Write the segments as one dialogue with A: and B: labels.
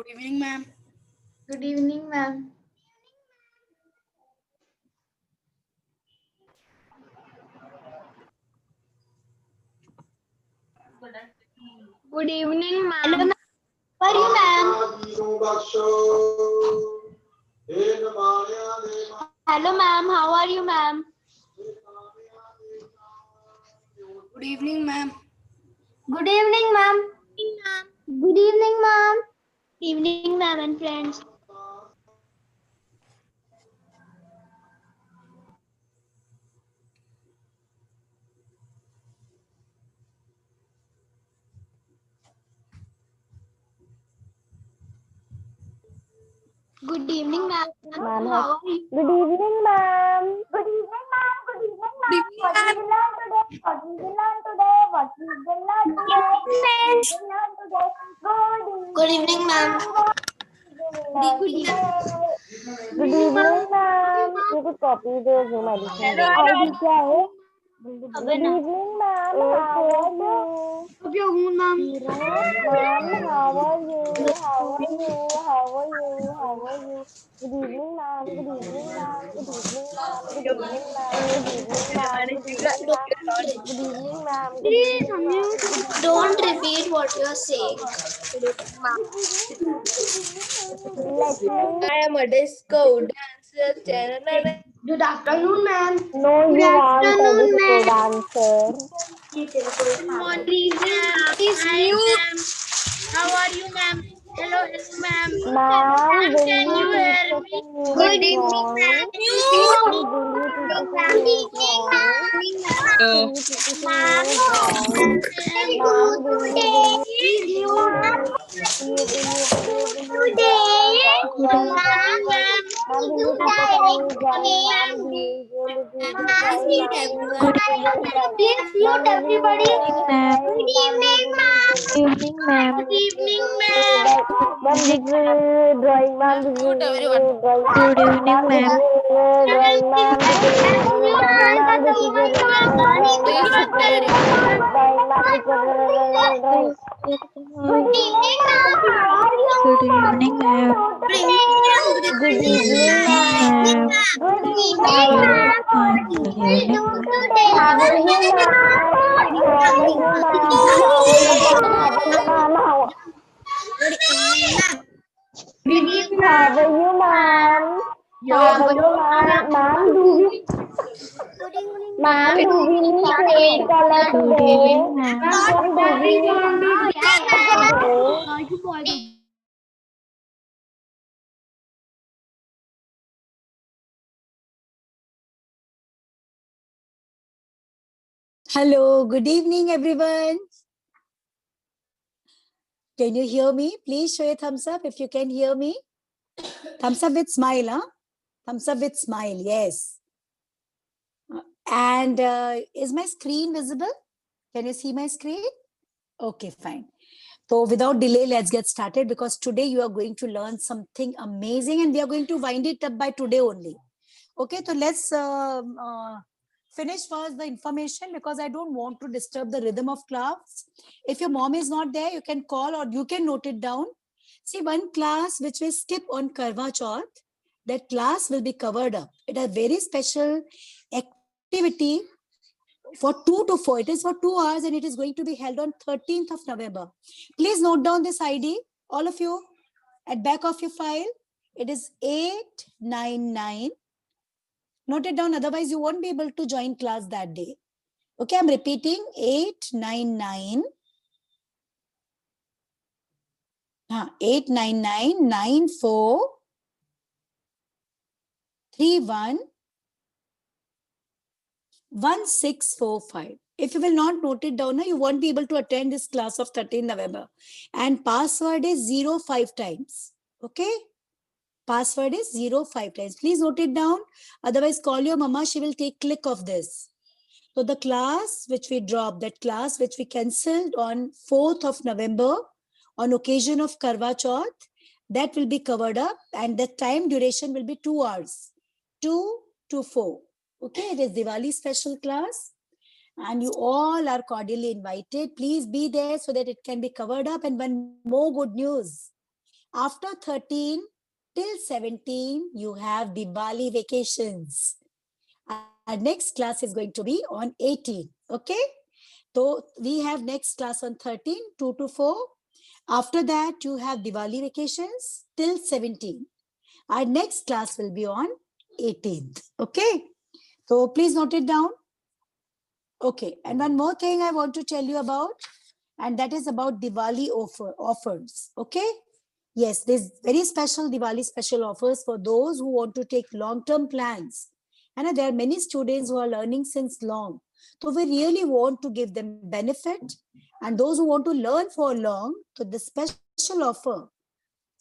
A: Good evening, ma'am.
B: Good evening, ma'am.
C: Good evening, ma'am.
B: Hello, ma'am. How are you, ma'am? Hello, ma'am. How are you, ma'am?
A: Good evening, ma'am.
B: Good evening, ma'am. Good evening, ma'am. Evening, ma'am and friends. Good evening, ma'am.
D: Ma'am,
B: How are you?
D: good evening, ma'am. Good evening, ma'am. Good evening,
A: Good
D: ma'am.
A: evening,
D: What
A: ma'am.
D: we will learn today? What we will learn today? What we will learn today? What we will learn today?
B: Good evening, ma'am.
D: Good evening, ma'am. Good evening, ma'am. You could copy the Zoom edition. ID क्या है? Good evening, ma'am. How are you?
B: ma'am.
D: Ma'am, how are you? How are you? How are you? How are you? Good evening, ma'am. Good evening, ma'am. Good evening, ma'am. Good evening, ma'am. Good evening, ma'am. Good evening, ma'am. Good evening, ma'am. Good evening, ma'am. Good evening,
B: Don't
D: ma'am.
B: repeat what you are saying.
D: Let me.
C: I am a disco dancer.
B: Good afternoon, ma'am.
D: No,
B: Good
D: you want a
B: afternoon,
D: disco
B: ma'am.
D: dancer.
B: Good morning, ma'am.
C: Please mute. How are you, ma'am? Hello, ma'am.
D: Ma'am,
C: Ma'am,
D: will
C: can
D: you
C: you
D: teach
C: hear
D: us
C: me?
D: a new
B: Good evening,
D: drawing?
B: ma'am.
C: Mute.
D: Will you teach us a new drawing? Will you teach us a new drawing? Ma'am, will you draw a drawing? Ma'am, will you teach us a new drawing? Ma'am, we usually do this drawing. Ma'am, we will do this drawing.
B: Please
D: Ma'am,
B: mute
D: we will
B: everybody.
D: drawing.
B: Good
D: Ma'am, we
B: evening,
D: will
B: ma'am.
D: evening, ma'am.
B: Good evening,
D: Ma'am, this is drawing. Ma'am, this
C: Mute
D: is
C: everyone.
D: drawing. Good evening, ma'am. Drawing, ma'am. This is drawing. Ma'am, this is drawing.
C: Please
D: Ma'am, this
C: sit there.
D: is drawing. Ma'am, this is drawing. Good evening, ma'am. How are you?
E: Good evening, ma'am.
D: Good evening, ma'am. Good evening,
E: How are you?
D: ma'am.
E: Fine. Good evening,
D: How
E: ma'am.
D: are you, ma'am? How are you, ma'am? How are you, ma'am? How are you, ma'am? How are you, ma'am? How are you, ma'am? Ma'am, do we need favorite color
E: Good
D: today?
E: evening, ma'am.
D: Ma'am, do we need today?
F: Hello, good evening, everyone. Can you hear me? Please show a thumbs up if you can hear me. Thumbs up with smile, huh? Thumbs up with smile, yes. And is my screen visible? Can you see my screen? Okay, fine. So without delay, let's get started because today you are going to learn something amazing and we are going to wind it up by today only. Okay, so let's finish first the information because I don't want to disturb the rhythm of class. If your mom is not there, you can call or you can note it down. See, one class which we skip on Karwa Chauth, that class will be covered up. It is a very special activity for 2 to 4. It is for 2 hours and it is going to be held on 13th of November. Please note down this ID, all of you, at back of your file. It is 899. Note it down, otherwise you won't be able to join class that day. Okay, I'm repeating 899. 899 94 31 1645. If you will not note it down, you won't be able to attend this class of 13 November. And password is 05 times. Okay? Password is 05 times. Please note it down. Otherwise, call your mama. She will take click of this. So the class which we dropped, that class which we cancelled on 4th of November on occasion of Karwa Chauth, that will be covered up and the time duration will be 2 hours, 2 to 4. Okay, it is Diwali special class and you all are cordially invited. Please be there so that it can be covered up. And one more good news. After 13 till 17, you have Diwali vacations. Our next class is going to be on 18. Okay. So we have next class on 13, 2 to 4. After that, you have Diwali vacations till 17. Our next class will be on 18th. Okay. So please note it down. Okay. And one more thing I want to tell you about, and that is about Diwali offers. Okay. Yes, there's very special Diwali special offers for those who want to take long-term plans. And there are many students who are learning since long. So we really want to give them benefit. And those who want to learn for long, so the special offer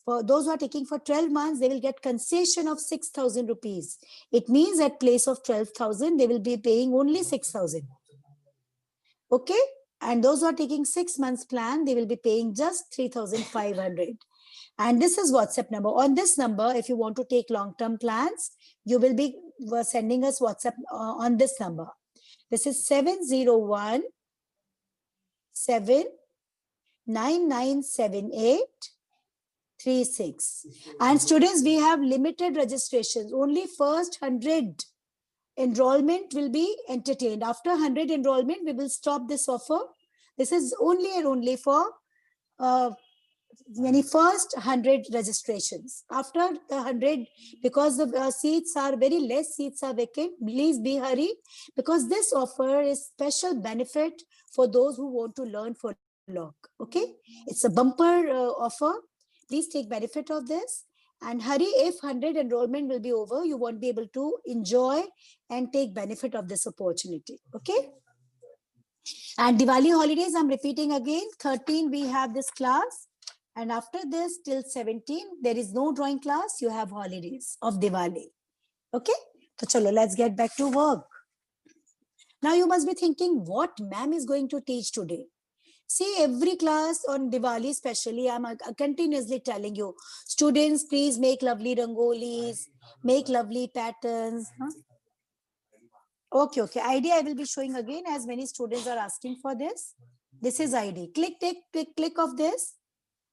F: for those who are taking for 12 months, they will get concession of 6,000 rupees. It means at place of 12,000, they will be paying only 6,000. Okay. And those who are taking 6 months plan, they will be paying just 3,500. And this is WhatsApp number. On this number, if you want to take long-term plans, you will be sending us WhatsApp on this number. This is 701 79978 36. And students, we have limited registrations. Only first 100 enrollment will be entertained. After 100 enrollment, we will stop this offer. This is only and only for first 100 registrations. After the 100, because the seats are very less, seats are vacant, please be hurry, because this offer is special benefit for those who want to learn for long. Okay, it's a bumper offer. Please take benefit of this and hurry. If 100 enrollment will be over, you won't be able to enjoy and take benefit of this opportunity. Okay. And Diwali holidays, I'm repeating again, 13 we have this class. And after this till 17, there is no drawing class. You have holidays of Diwali. Okay. So chalo, let's get back to work. Now you must be thinking what ma'am is going to teach today. See, every class on Diwali especially, I'm continuously telling you, students, please make lovely rangolis, make lovely patterns. Huh? Okay, okay. ID I will be showing again as many students are asking for this. This is ID. Click of this.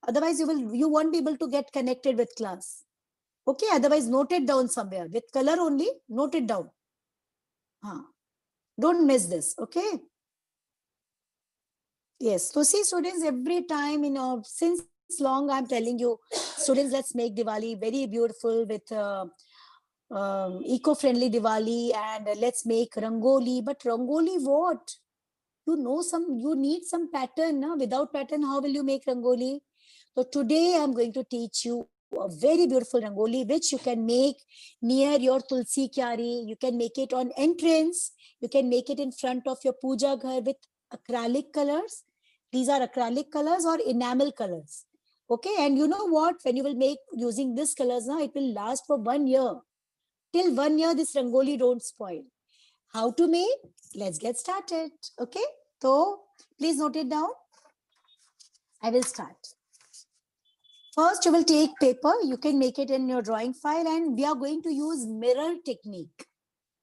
F: Otherwise, you won't be able to get connected with class. Okay, otherwise note it down somewhere. With color only, note it down. Don't miss this, okay? Yes, so see students, every time, since long I'm telling you, students, let's make Diwali very beautiful with eco-friendly Diwali, and let's make Rangoli. But Rangoli what? You need some pattern. No? Without pattern, how will you make Rangoli? So today I'm going to teach you a very beautiful Rangoli, which you can make near your Tulsi Kyari. You can make it on entrance. You can make it in front of your puja ghar with acrylic colors. These are acrylic colors or enamel colors. Okay. And you know what? When you will make using these colors, now it will last for 1 year. Till 1 year, this Rangoli don't spoil. How to make? Let's get started. Okay. So please note it down. I will start. First, you will take paper. You can make it in your drawing file, and we are going to use mirror technique.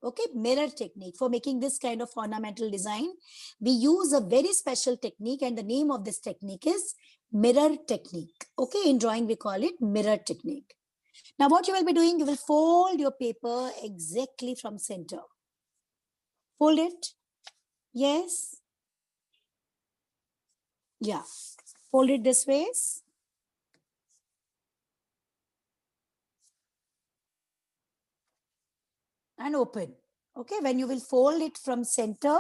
F: Okay, mirror technique for making this kind of ornamental design. We use a very special technique, and the name of this technique is mirror technique. Okay, in drawing, we call it mirror technique. Now, what you will be doing, you will fold your paper exactly from center. Fold it. Yes. Yeah. Fold it this way. And open. Okay, when you will fold it from center,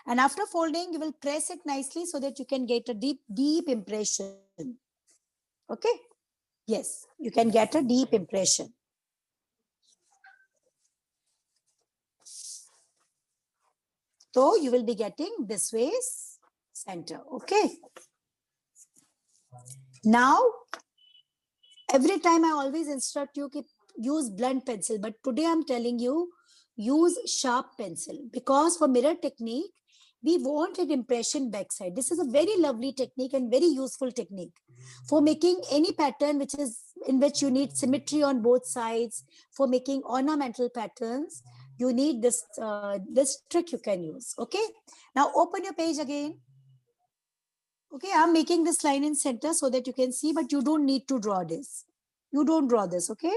F: and after folding, you will press it nicely so that you can get a deep impression. Okay. Yes, you can get a deep impression. So you will be getting this way center. Okay. Now, every time I always instruct you to use blunt pencil, but today I'm telling you, use sharp pencil, because for mirror technique, we want an impression backside. This is a very lovely technique and very useful technique for making any pattern in which you need symmetry on both sides. For making ornamental patterns, you need this trick you can use. Okay. Now open your page again. Okay, I'm making this line in center so that you can see, but you don't need to draw this. You don't draw this, okay?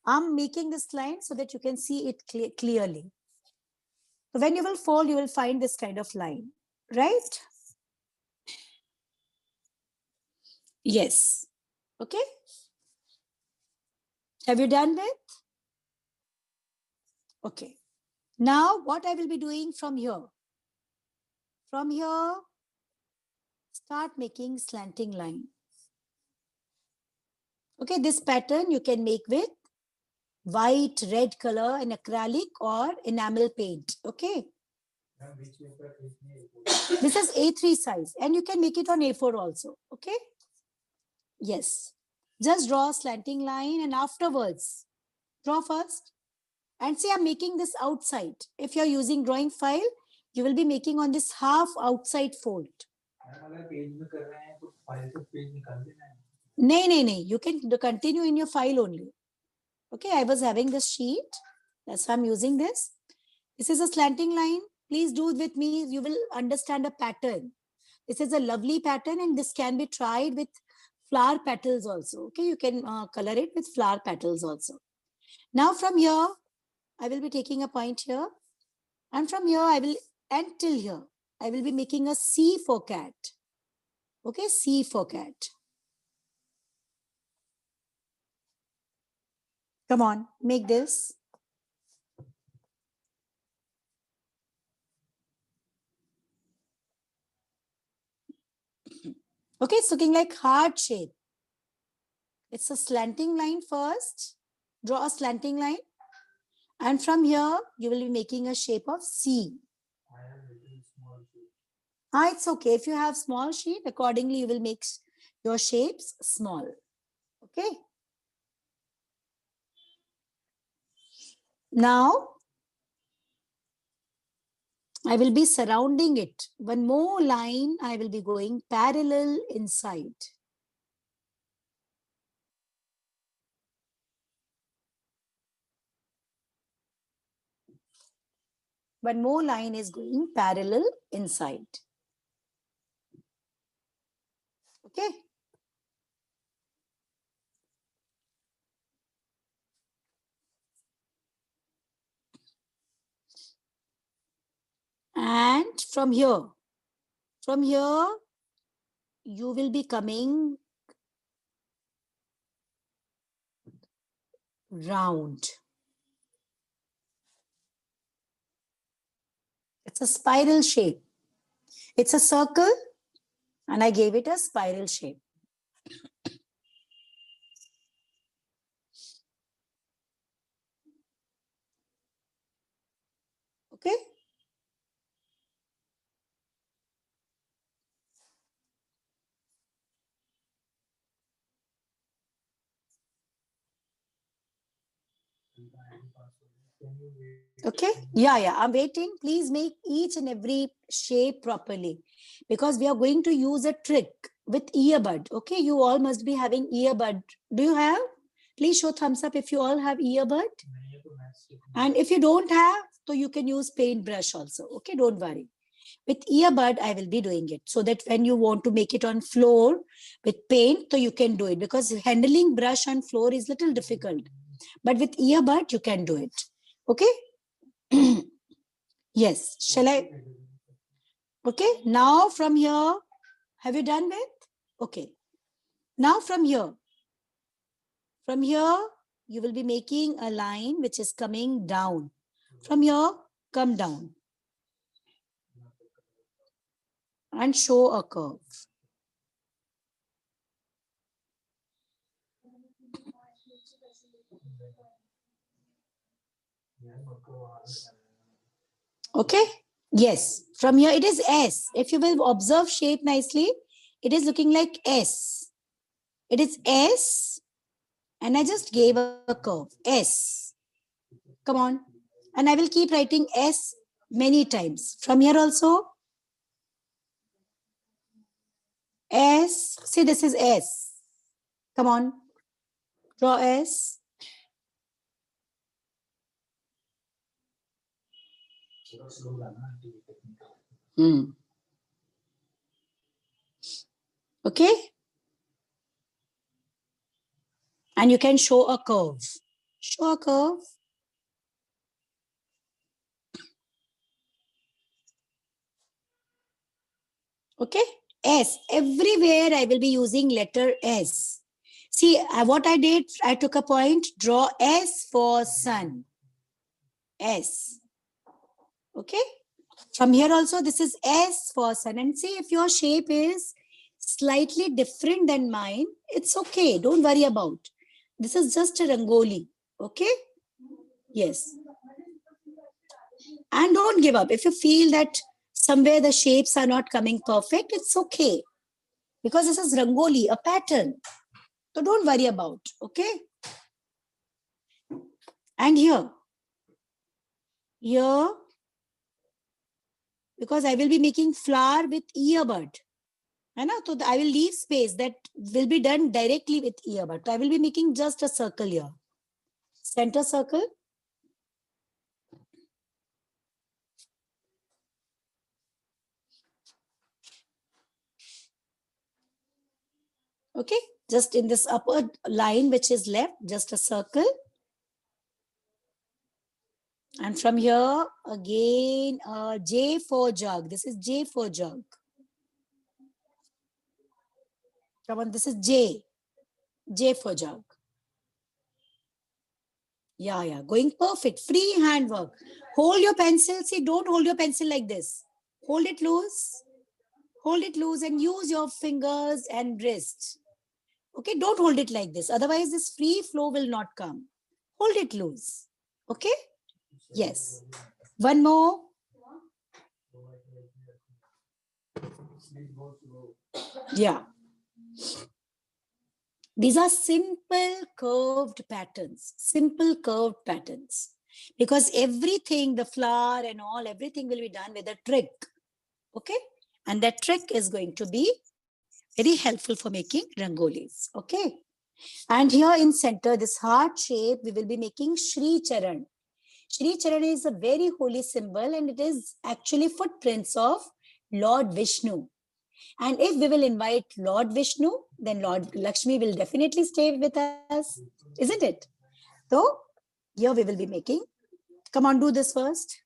F: I'm making this line so that you can see it clearly. So when you will fold, you will find this kind of line, right? Yes. Okay. Have you done with? Okay. Now what I will be doing from here? From here, start making slanting line. Okay, this pattern you can make with white, red color and acrylic or enamel paint. Okay. This is A3 size and you can make it on A4 also. Okay. Yes. Just draw a slanting line and afterwards draw first and say I'm making this outside. If you're using drawing file, you will be making on this half outside fold. No. You can continue in your file only. Okay, I was having this sheet. That's why I'm using this. This is a slanting line. Please do it with me. You will understand a pattern. This is a lovely pattern and this can be tried with flower petals also. Okay, you can color it with flower petals also. Now from here, I will be taking a point here. And from here, I will, and till here, I will be making a C for cat. Okay, C for cat. Come on, make this. Okay, it's looking like heart shape. It's a slanting line first. Draw a slanting line. And from here, you will be making a shape of C. It's okay. If you have small sheet, accordingly, you will make your shapes small. Okay. Now, I will be surrounding it. One more line, I will be going parallel inside. One more line is going parallel inside. Okay. And from here, you will be coming round. It's a spiral shape. It's a circle and I gave it a spiral shape. Okay. Okay. Yeah. I'm waiting. Please make each and every shape properly because we are going to use a trick with earbud. Okay. You all must be having earbud. Do you have? Please show thumbs up if you all have earbud. And if you don't have, so you can use paintbrush also. Okay. Don't worry. With earbud, I will be doing it so that when you want to make it on floor with paint, so you can do it because handling brush on floor is little difficult. But with earbud, you can do it. Okay. Yes. Shall I? Okay. Now from here, have you done with? Okay. Now from here, you will be making a line which is coming down. From here, come down and show a curve. Okay. Yes. From here, it is S. If you will observe shape nicely, it is looking like S. It is S. And I just gave a curve. S. Come on. And I will keep writing S many times. From here also. S. See, this is S. Come on. Draw S. Okay? And you can show a curve. Show a curve. Okay? S. Everywhere I will be using letter S. See, what I did, I took a point, draw S for sun. S. Okay? From here also, this is S for sun. And see, if your shape is slightly different than mine, it's okay. Don't worry about. This is just a rangoli. Okay? Yes. And don't give up. If you feel that somewhere the shapes are not coming perfect, it's okay. Because this is rangoli, a pattern. So don't worry about. Okay? And here. Here. Because I will be making flower with earbud. So I will leave space that will be done directly with earbud. I will be making just a circle here. Center circle. Okay, just in this upper line which is left, just a circle. And from here again, J for jug. This is J for jug. Come on, this is J. J for jug. Yeah, going perfect. Free hand work. Hold your pencil. See, don't hold your pencil like this. Hold it loose. Hold it loose and use your fingers and wrist. Okay, don't hold it like this. Otherwise, this free flow will not come. Hold it loose. Okay? Yes. One more. Yeah. These are simple curved patterns. Simple curved patterns. Because everything, the flower and all, everything will be done with a trick. Okay? And that trick is going to be very helpful for making rangolis. Okay? And here in center, this heart shape, we will be making Shri Charan. Shri Charan is a very holy symbol and it is actually footprints of Lord Vishnu. And if we will invite Lord Vishnu, then Lord Lakshmi will definitely stay with us, isn't it? So here we will be making. Come on, do this first.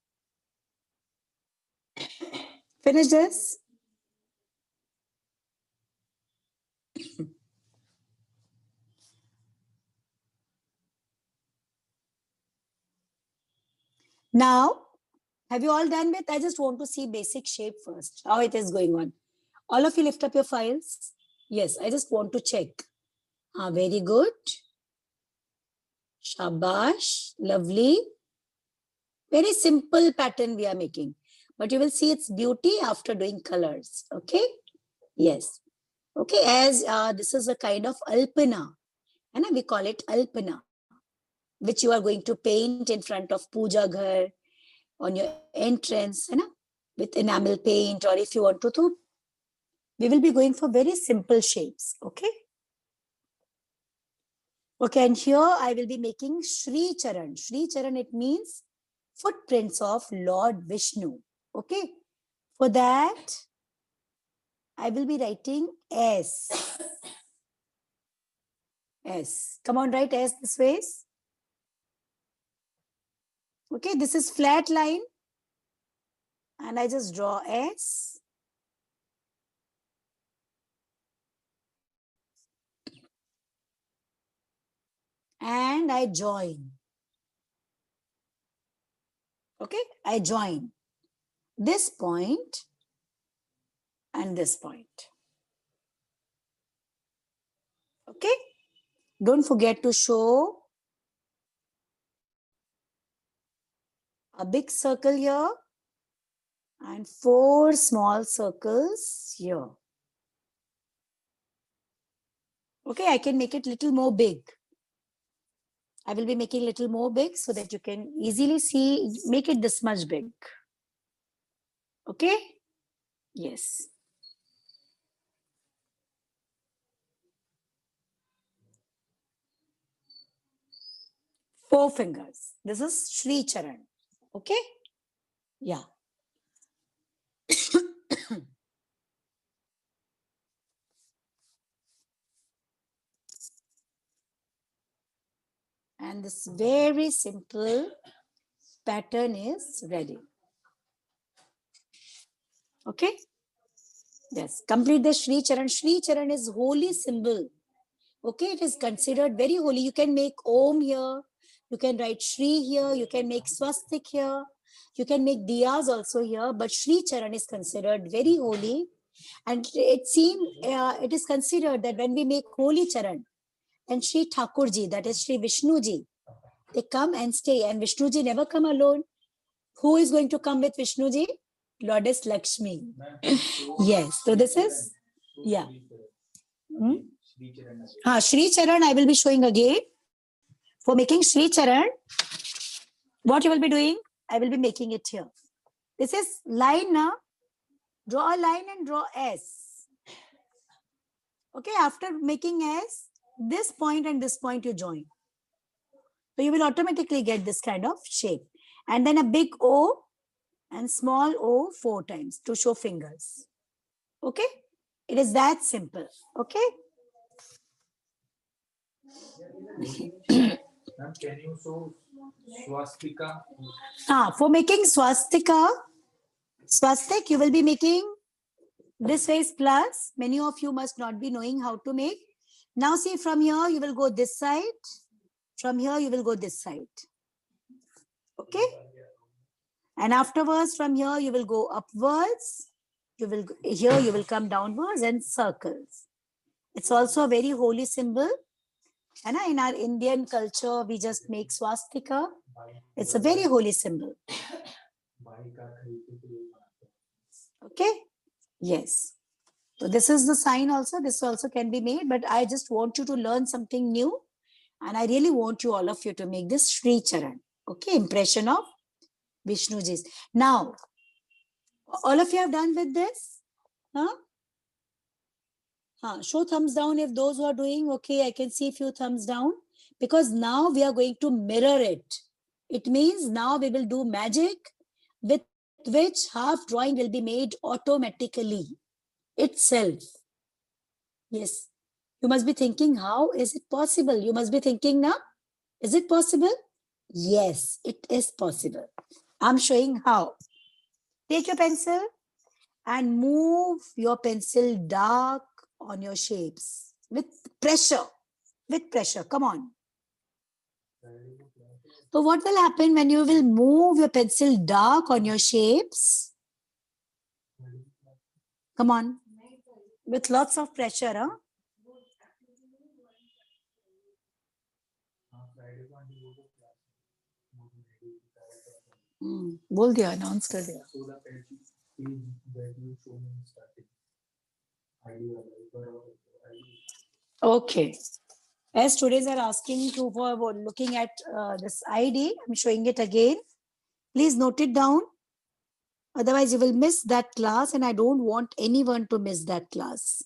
F: Finish this. Now, have you all done with? I just want to see basic shape first, how it is going on. All of you lift up your files. Yes, I just want to check. Very good. Shabash, lovely. Very simple pattern we are making. But you will see its beauty after doing colors. Okay? Yes. Okay, as this is a kind of alpana. And we call it alpana, which you are going to paint in front of puja ghar, on your entrance, with enamel paint, or if you want to, we will be going for very simple shapes. Okay? Okay, and here I will be making Shri Charan. Shri Charan, it means footprints of Lord Vishnu. Okay? For that, I will be writing S. S. Come on, write S this way. Okay, this is flat line. And I just draw S. And I join. Okay, I join this point and this point. Okay, don't forget to show a big circle here and 4 small circles here. Okay, I can make it little more big. I will be making little more big so that you can easily see, make it this much big. Okay? Yes. Four fingers. This is Shri Charan. Okay? Yeah. And this very simple pattern is ready. Okay? Yes, complete the Shri Charan. Shri Charan is holy symbol. Okay, it is considered very holy. You can make Om here. You can write Shri here. You can make Swastik here. You can make Diyas also here. But Shri Charan is considered very holy. And it is considered that when we make holy Charan, and Shri Thakurji, that is Shri Vishnuji, they come and stay. And Vishnuji never come alone. Who is going to come with Vishnuji? Goddess Lakshmi. Yes. So this is, yeah. Shri Charan, I will be showing again. For making Shri Charan, what you will be doing? I will be making it here. This is line now. Draw a line and draw S. Okay, after making S, this point and this point you join. So you will automatically get this kind of shape. And then a big O and small o 4 times to show fingers. Okay? It is that simple. Okay?
G: Ma'am, can you show swastika?
F: For making swastika, swastik, you will be making this way is plus. Many of you must not be knowing how to make. Now see, from here you will go this side. From here you will go this side. Okay? And afterwards from here you will go upwards. Here you will come downwards and circles. It's also a very holy symbol. And in our Indian culture, we just make swastika. It's a very holy symbol. Okay? Yes. So this is the sign also. This also can be made, but I just want you to learn something new. And I really want you, all of you, to make this Shri Charan. Okay? Impression of Vishnuji's. Now, all of you have done with this? Huh? Show thumbs down if those who are doing. Okay, I can see a few thumbs down. Because now we are going to mirror it. It means now we will do magic with which half drawing will be made automatically itself. Yes. You must be thinking, how is it possible? You must be thinking now, is it possible? Yes, it is possible. I'm showing how. Take your pencil and move your pencil dark on your shapes with pressure. With pressure. Come on. So what will happen when you will move your pencil dark on your shapes? Come on. With lots of pressure, huh? बोल दिया, announce कर दिया. Okay. As students are asking for looking at this ID, I'm showing it again. Please note it down. Otherwise, you will miss that class, and I don't want anyone to miss that class.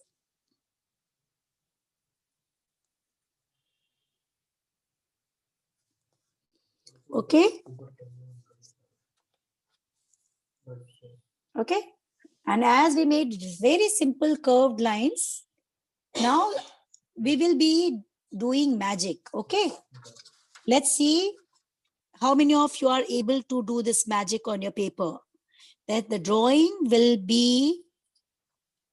F: Okay? Okay? And as we made very simple curved lines, now we will be doing magic. Okay? Let's see how many of you are able to do this magic on your paper. That the drawing will be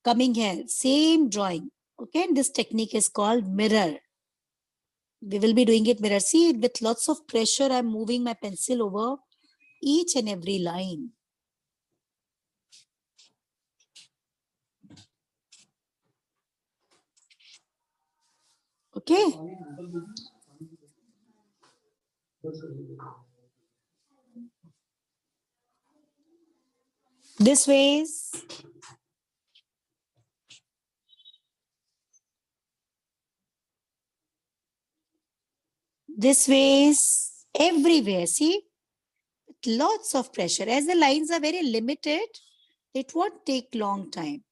F: coming here. Same drawing. Okay? And this technique is called mirror. We will be doing it mirror. See, with lots of pressure, I'm moving my pencil over each and every line. Okay? This ways. This ways, everywhere, see? Lots of pressure. As the lines are very limited, it won't take long time.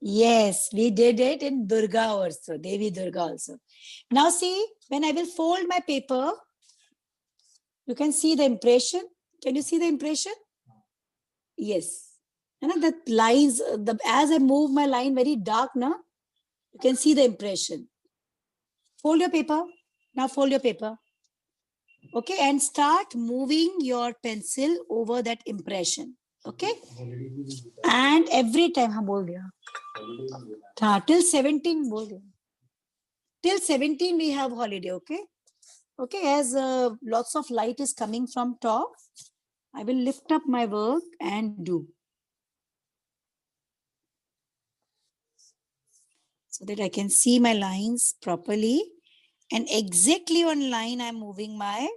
F: Yes, we did it in Durga also, Devi Durga also. Now see, when I will fold my paper, you can see the impression. Can you see the impression? Yes. And the lines, as I move my line very dark now, you can see the impression. Fold your paper. Now fold your paper. Okay, and start moving your pencil over that impression. Okay, and every time हम बोल दिया हाँ till 17 बोल दिया till 17 we have holiday. Okay, okay, as lots of light is coming from top, I will lift up my work and do so that I can see my lines properly, and exactly on line I'm moving my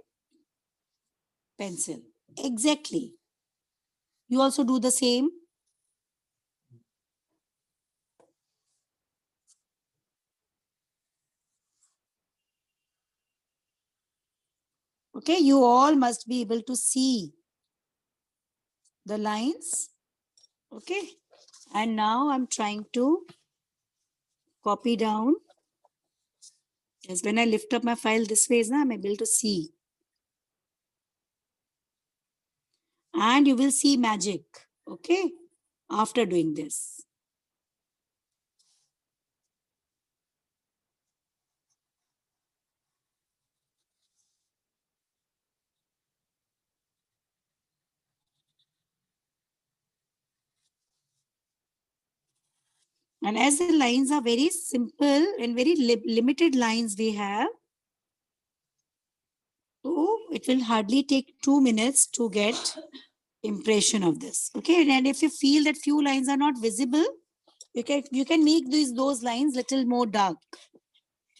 F: pencil. Exactly. You also do the same. Okay, you all must be able to see the lines. Okay, and now I'm trying to copy down. Yes, when I lift up my file this way, I'm able to see. And you will see magic, okay, after doing this. And as the lines are very simple and very limited lines we have, so it will hardly take 2 minutes to get impression of this. Okay, and if you feel that few lines are not visible, you can make those lines little more dark.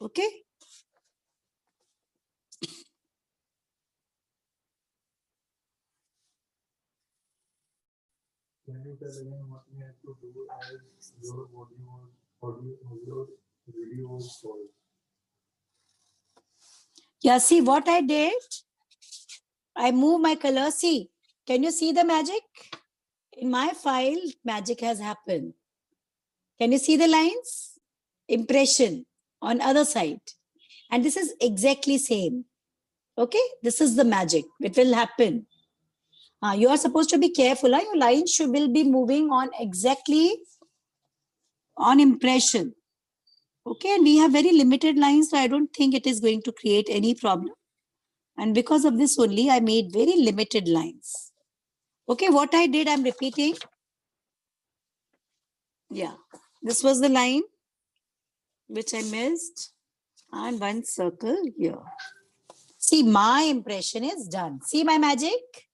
F: Okay.
G: Can you tell again what we have to do as your audio video was called?
F: Yeah, see what I did? I move my color. See, can you see the magic? In my file, magic has happened. Can you see the lines? Impression on other side. And this is exactly same. Okay, this is the magic. It will happen. You are supposed to be careful. Your lines will be moving on exactly on impression. Okay, and we have very limited lines, so I don't think it is going to create any problem. And because of this only, I made very limited lines. Okay, what I did, I'm repeating. Yeah, this was the line which I missed, and one circle here. See, my impression is done. See my magic?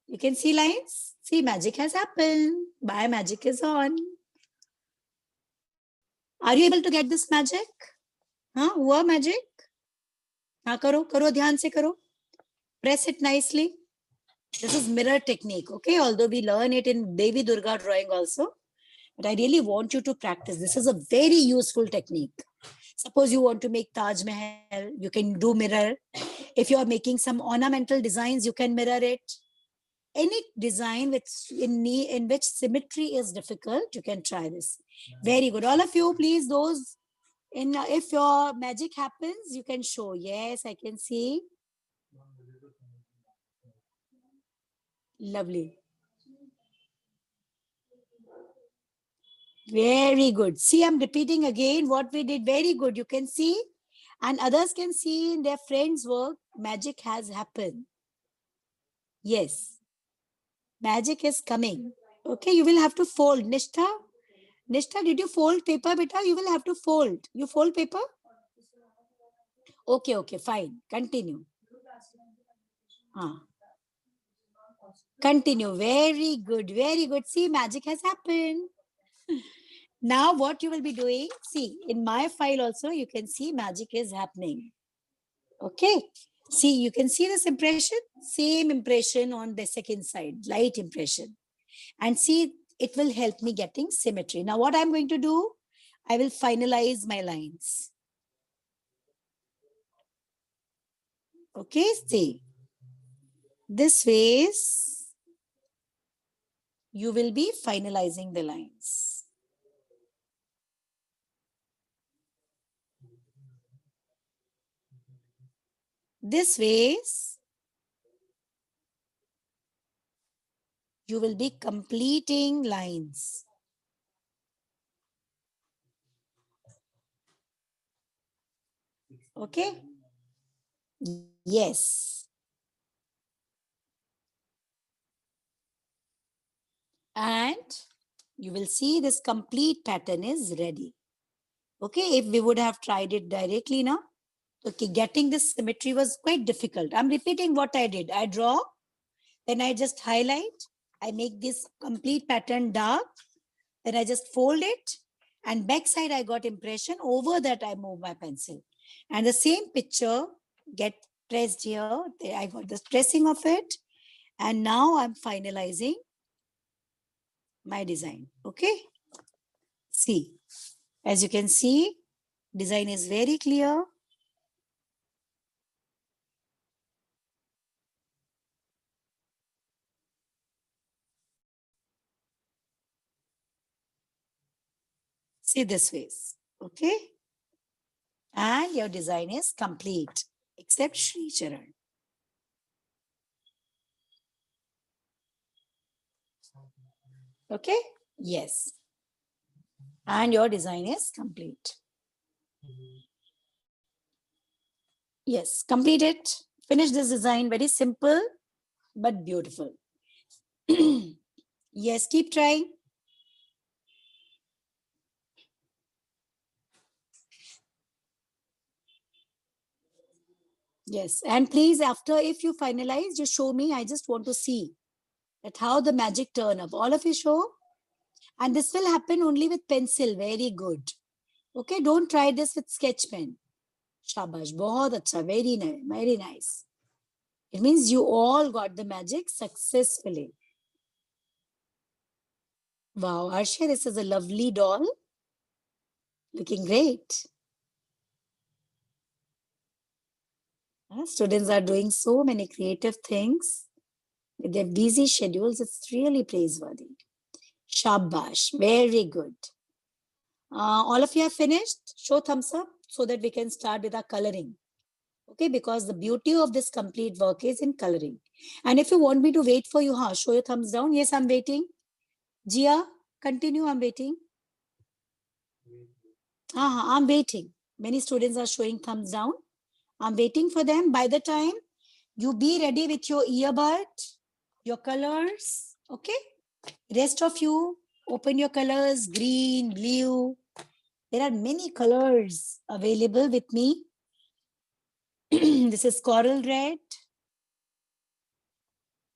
F: You can see lines. See, magic has happened. My magic is on. Are you able to get this magic? हाँ, हुआ magic? हाँ, करो, करो, ध्यान से करो. Press it nicely. This is mirror technique, okay? Although we learn it in Devi Durga drawing also, but I really want you to practice. This is a very useful technique. Suppose you want to make Taj Mahal, you can do mirror. If you are making some ornamental designs, you can mirror it. Any design in which symmetry is difficult, you can try this. Very good. All of you, please, those if your magic happens, you can show. Yes, I can see. Lovely. Very good. See, I'm repeating again what we did. Very good. You can see, and others can see in their friends' work, magic has happened. Yes. Magic is coming. Okay, you will have to fold. Nishtha, did you fold paper, beta? You will have to fold. You fold paper? Okay, okay, fine. Continue. Continue. Very good. Very good. See, magic has happened. Now what you will be doing, see, in my file also, you can see magic is happening. Okay. See, you can see this impression, same impression on the second side, light impression. And see, it will help me getting symmetry. Now what I'm going to do, I will finalize my lines. Okay, see, this ways, you will be finalizing the lines. This ways, you will be completing lines. Okay. Yes. And you will see this complete pattern is ready. Okay, if we would have tried it directly now, okay, getting this symmetry was quite difficult. I'm repeating what I did. I draw, then I just highlight, I make this complete pattern dark, then I just fold it, and backside I got impression, over that I move my pencil. And the same picture get pressed here, I got the pressing of it, and now I'm finalizing my design. Okay, see, as you can see, design is very clear. See this ways, okay? And your design is complete, except Sri Charan. Okay? Yes. And your design is complete. Yes, complete it. Finish this design, very simple, but beautiful. Yes, keep trying. Yes, and please, after, if you finalize, just show me. I just want to see that how the magic turn up. All of you show. And this will happen only with pencil. Very good. Okay, don't try this with sketch pen. Shabash, bahut acha, very nice, very nice. It means you all got the magic successfully. Wow, Arshia, this is a lovely doll. Looking great. Students are doing so many creative things with their busy schedules. It's really praiseworthy. Shabash, very good. All of you have finished? Show thumbs up so that we can start with our coloring. Okay, because the beauty of this complete work is in coloring. And if you want me to wait for you, show your thumbs down. Yes, I'm waiting. Jia, continue, I'm waiting. I'm waiting. Many students are showing thumbs down. I'm waiting for them. By the time you be ready with your earbud, your colors, okay? Rest of you, open your colors, green, blue. There are many colors available with me. This is coral red,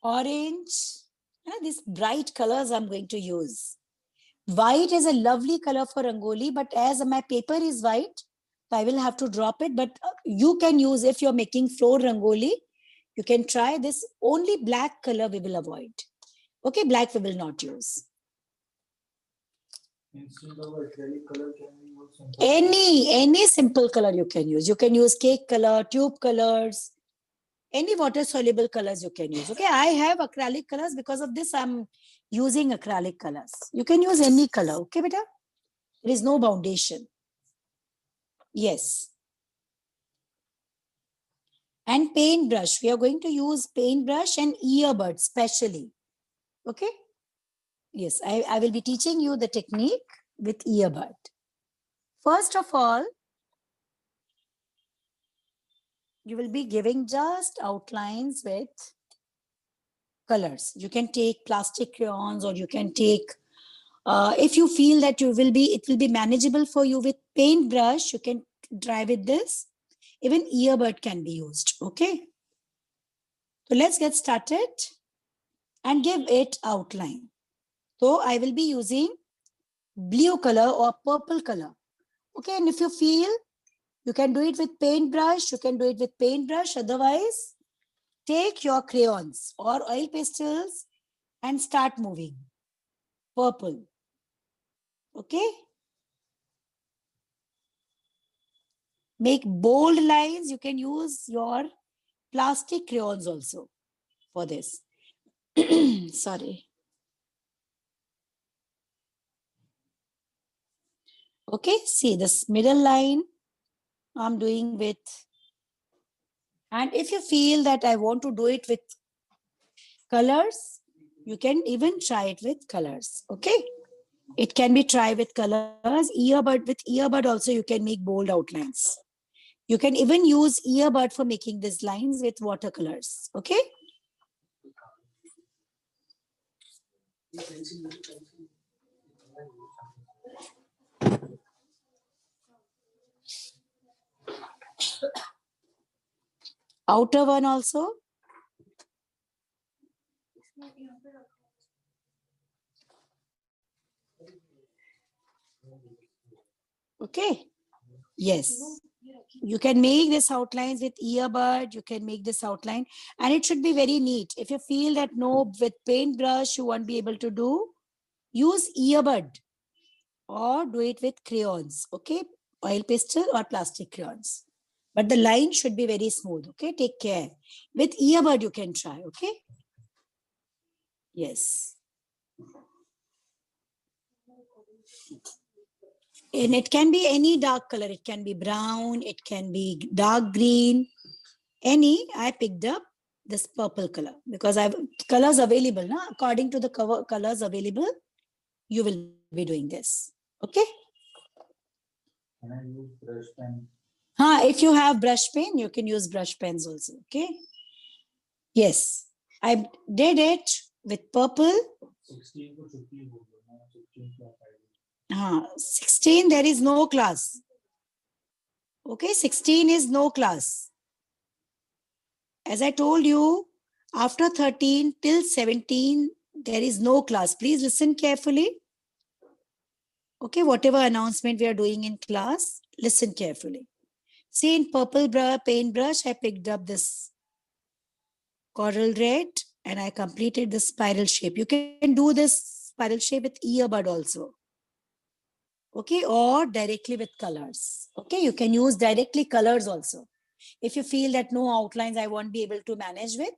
F: orange. These bright colors I'm going to use. White is a lovely color for Rangoli, but as my paper is white, so I will have to drop it. But you can use, if you're making floor Rangoli, you can try this. Only black color we will avoid. Okay, black we will not use.
G: Instead of acrylic color, can we use simple?
F: Any simple color you can use. You can use cake color, tube colors, any water soluble colors you can use. Okay, I have acrylic colors. Because of this, I'm using acrylic colors. You can use any color. Okay, beta? There is no foundation. Yes. And paintbrush. We are going to use paintbrush and earbud specially. Okay? Yes, I will be teaching you the technique with earbud. First of all, you will be giving just outlines with colors. You can take plastic crayons, or you can take, if you feel that it will be manageable for you with paintbrush, you can try with this. Even earbud can be used. Okay. So let's get started and give it outline. So I will be using blue color or purple color. Okay. And if you feel, you can do it with paintbrush. You can do it with paintbrush. Otherwise, take your crayons or oil pastels and start moving. Purple. Okay. Make bold lines. You can use your plastic crayons also for this. Sorry. Okay, see this middle line I'm doing with, and if you feel that I want to do it with colors, you can even try it with colors. Okay, it can be tried with colors. Earbud, with earbud also you can make bold outlines. You can even use earbud for making these lines with watercolors. Okay. Outer one also. Okay. Yes. You can make this outlines with earbud. You can make this outline and it should be very neat. If you feel that no, with paintbrush, you won't be able to do, use earbud or do it with crayons. Okay. Oil pastel or plastic crayons. But the line should be very smooth. Okay. Take care. With earbud, you can try. Okay. Yes. And it can be any dark color. It can be brown. It can be dark green. Any. I picked up this purple color because I have colors available. Na? According to the colors available, you will be doing this. Okay.
G: Can I use brush pen?
F: If you have brush pen, you can use brush pens also. Okay. Yes. I did it with purple.
G: 16 to 15 हो गया ना, 16 plus
F: 16, there is no class. Okay, 16 is no class. As I told you, after 13 till 17, there is no class. Please listen carefully. Okay, whatever announcement we are doing in class, listen carefully. See, in purple paintbrush, I picked up this coral red and I completed the spiral shape. You can do this spiral shape with earbud also. Okay, or directly with colors. Okay, you can use directly colors also. If you feel that no outlines I won't be able to manage with,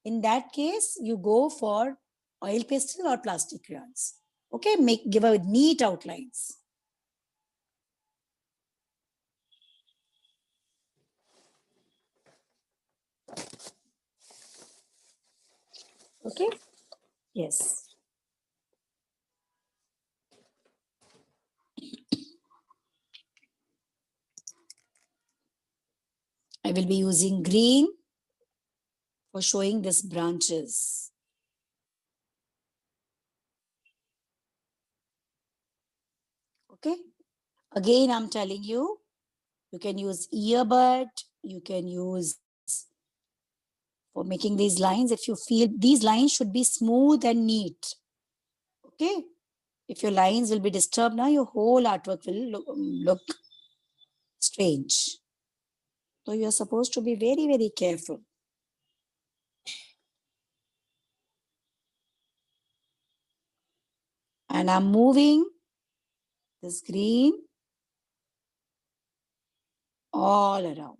F: in that case, you go for oil pastel or plastic crayons. Okay, give a neat outlines. Okay, yes. I will be using green for showing these branches. Okay, again, I'm telling you, you can use earbud, you can use for making these lines. If you feel these lines should be smooth and neat. Okay, if your lines will be disturbed now, your whole artwork will look strange. So you're supposed to be very, very careful. And I'm moving this green all around.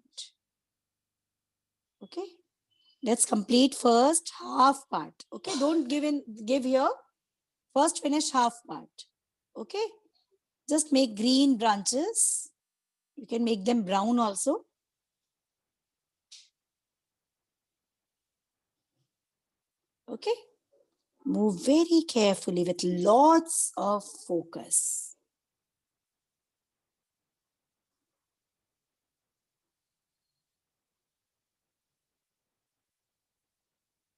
F: Okay, let's complete first half part. Okay, don't give here. First finish half part. Okay, just make green branches. You can make them brown also. Okay, move very carefully with lots of focus.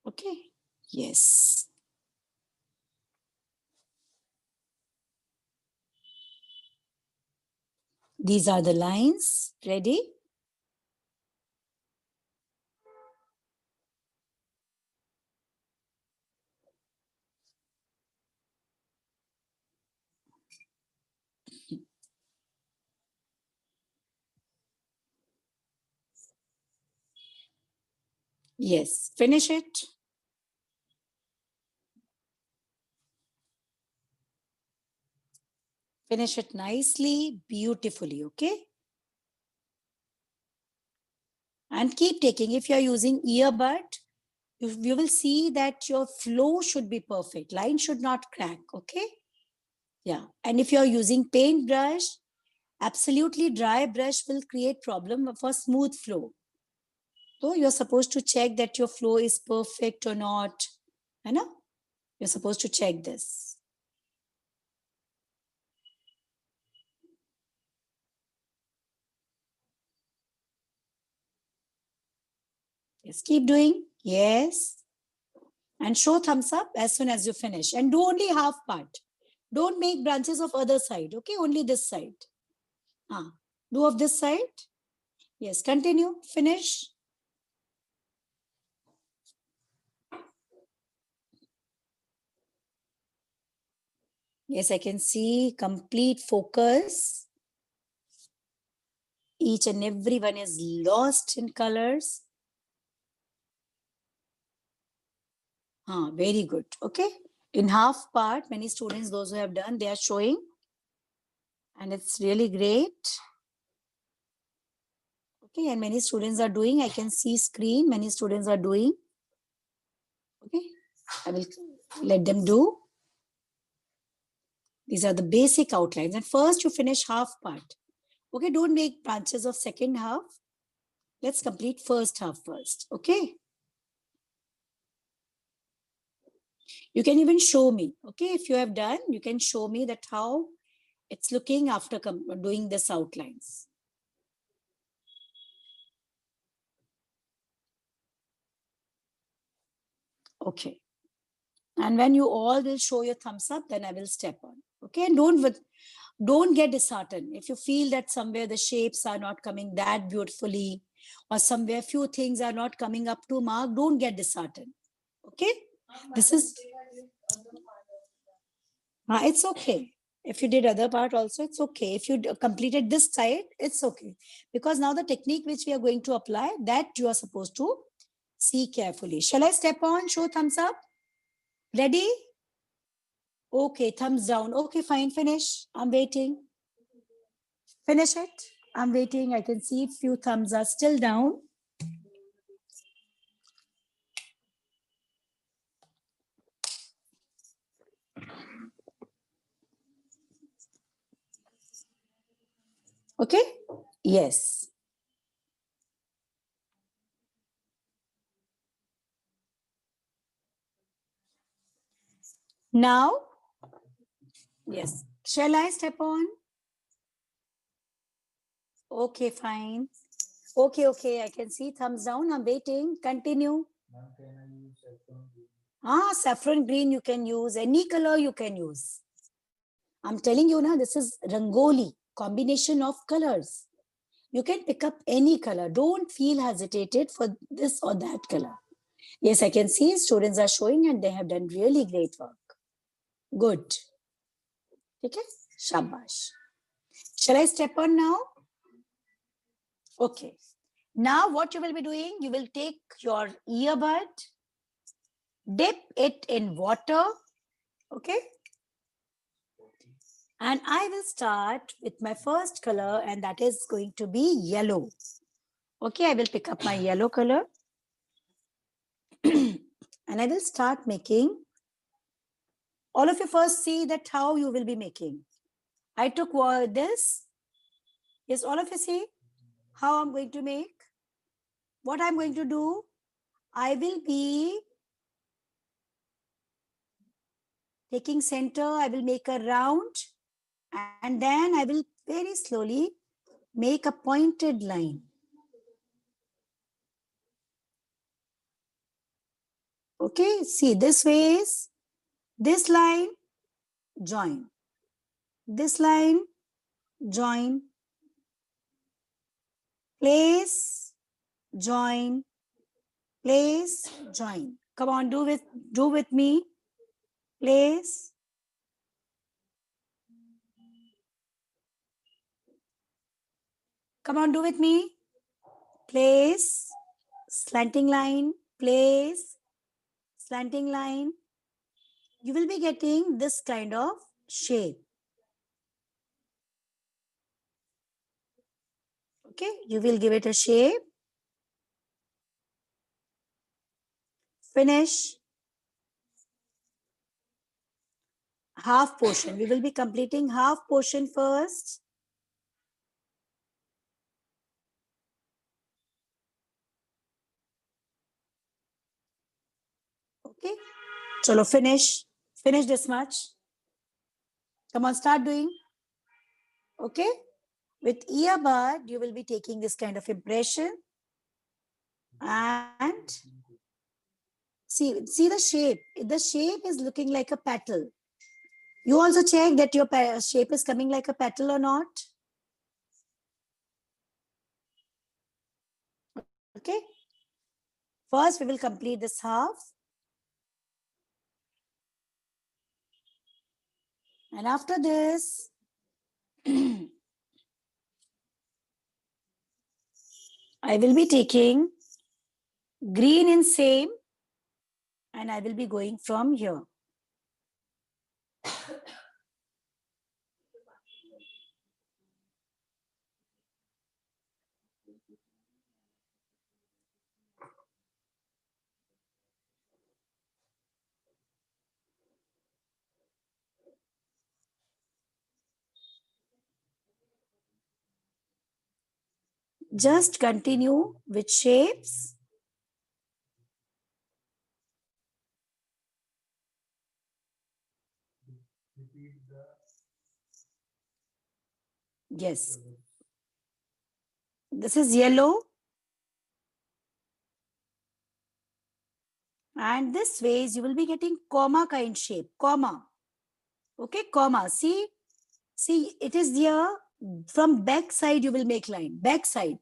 F: Okay, yes. These are the lines. Ready? Yes, finish it. Finish it nicely, beautifully, okay? And keep taking. If you're using earbud, you will see that your flow should be perfect. Line should not crack, okay? Yeah, and if you're using paintbrush, absolutely dry brush will create problem for smooth flow. So you're supposed to check that your flow is perfect or not. You know, you're supposed to check this. Yes, keep doing. Yes. And show thumbs up as soon as you finish. And do only half part. Don't make branches of other side. Okay, only this side. Do of this side. Yes, continue. Finish. Yes, I can see complete focus. Each and every one is lost in colors. Very good. Okay. In half part, many students, those who have done, they are showing. And it's really great. Okay. And many students are doing. I can see screen. Many students are doing. Okay. I will let them do. These are the basic outlines. And first you finish half part. Okay. Don't make branches of second half. Let's complete first half first. Okay. You can even show me. Okay. If you have done, you can show me that how it's looking after doing this outlines. Okay. And when you all will show your thumbs up, then I will step on. Okay. And don't get disheartened. If you feel that somewhere the shapes are not coming that beautifully, or somewhere few things are not coming up to mark, don't get disheartened. Okay. This is, it's okay. If you did other part also, it's okay. If you completed this side, it's okay. Because now the technique which we are going to apply, that you are supposed to see carefully. Shall I step on? Show thumbs up. Ready? Okay, thumbs down. Okay, fine, finish. I'm waiting. Finish it. I'm waiting. I can see few thumbs are still down. Okay? Yes. Now, yes. Shall I step on? Okay, fine. Okay, okay. I can see thumbs down. I'm waiting. Continue. Saffron green you can use. Any color you can use. I'm telling you now, this is Rangoli, combination of colors. You can pick up any color. Don't feel hesitated for this or that color. Yes, I can see students are showing and they have done really great work. Good. Okay, shabash. Shall I step on now? Okay. Now what you will be doing, you will take your earbud, dip it in water. Okay. And I will start with my first color, and that is going to be yellow. Okay, I will pick up my yellow color. And I will start making. All of you first see that how you will be making. I took this. Yes, all of you see how I'm going to make. What I'm going to do, I will be taking center. I will make a round, and then I will very slowly make a pointed line. Okay, see this way is this line, join. This line, join. Place, join. Place, join. Come on, do with me. Place. Come on, do with me. Place, slanting line, place, slanting line. You will be getting this kind of shape. Okay, you will give it a shape. Finish. Half portion. We will be completing half portion first. Okay. Chalo, finish. Finish this much. Come on, start doing. Okay. With earbud, you will be taking this kind of impression. And see the shape. The shape is looking like a petal. You also check that your shape is coming like a petal or not. Okay. First, we will complete this half. And after this, I will be taking green in same, and I will be going from here. Just continue with shapes.
G: Repeat the
F: Yes. This is yellow. And this ways you will be getting comma kind shape, comma. Okay, comma. See, it is here. From back side you will make line, back side.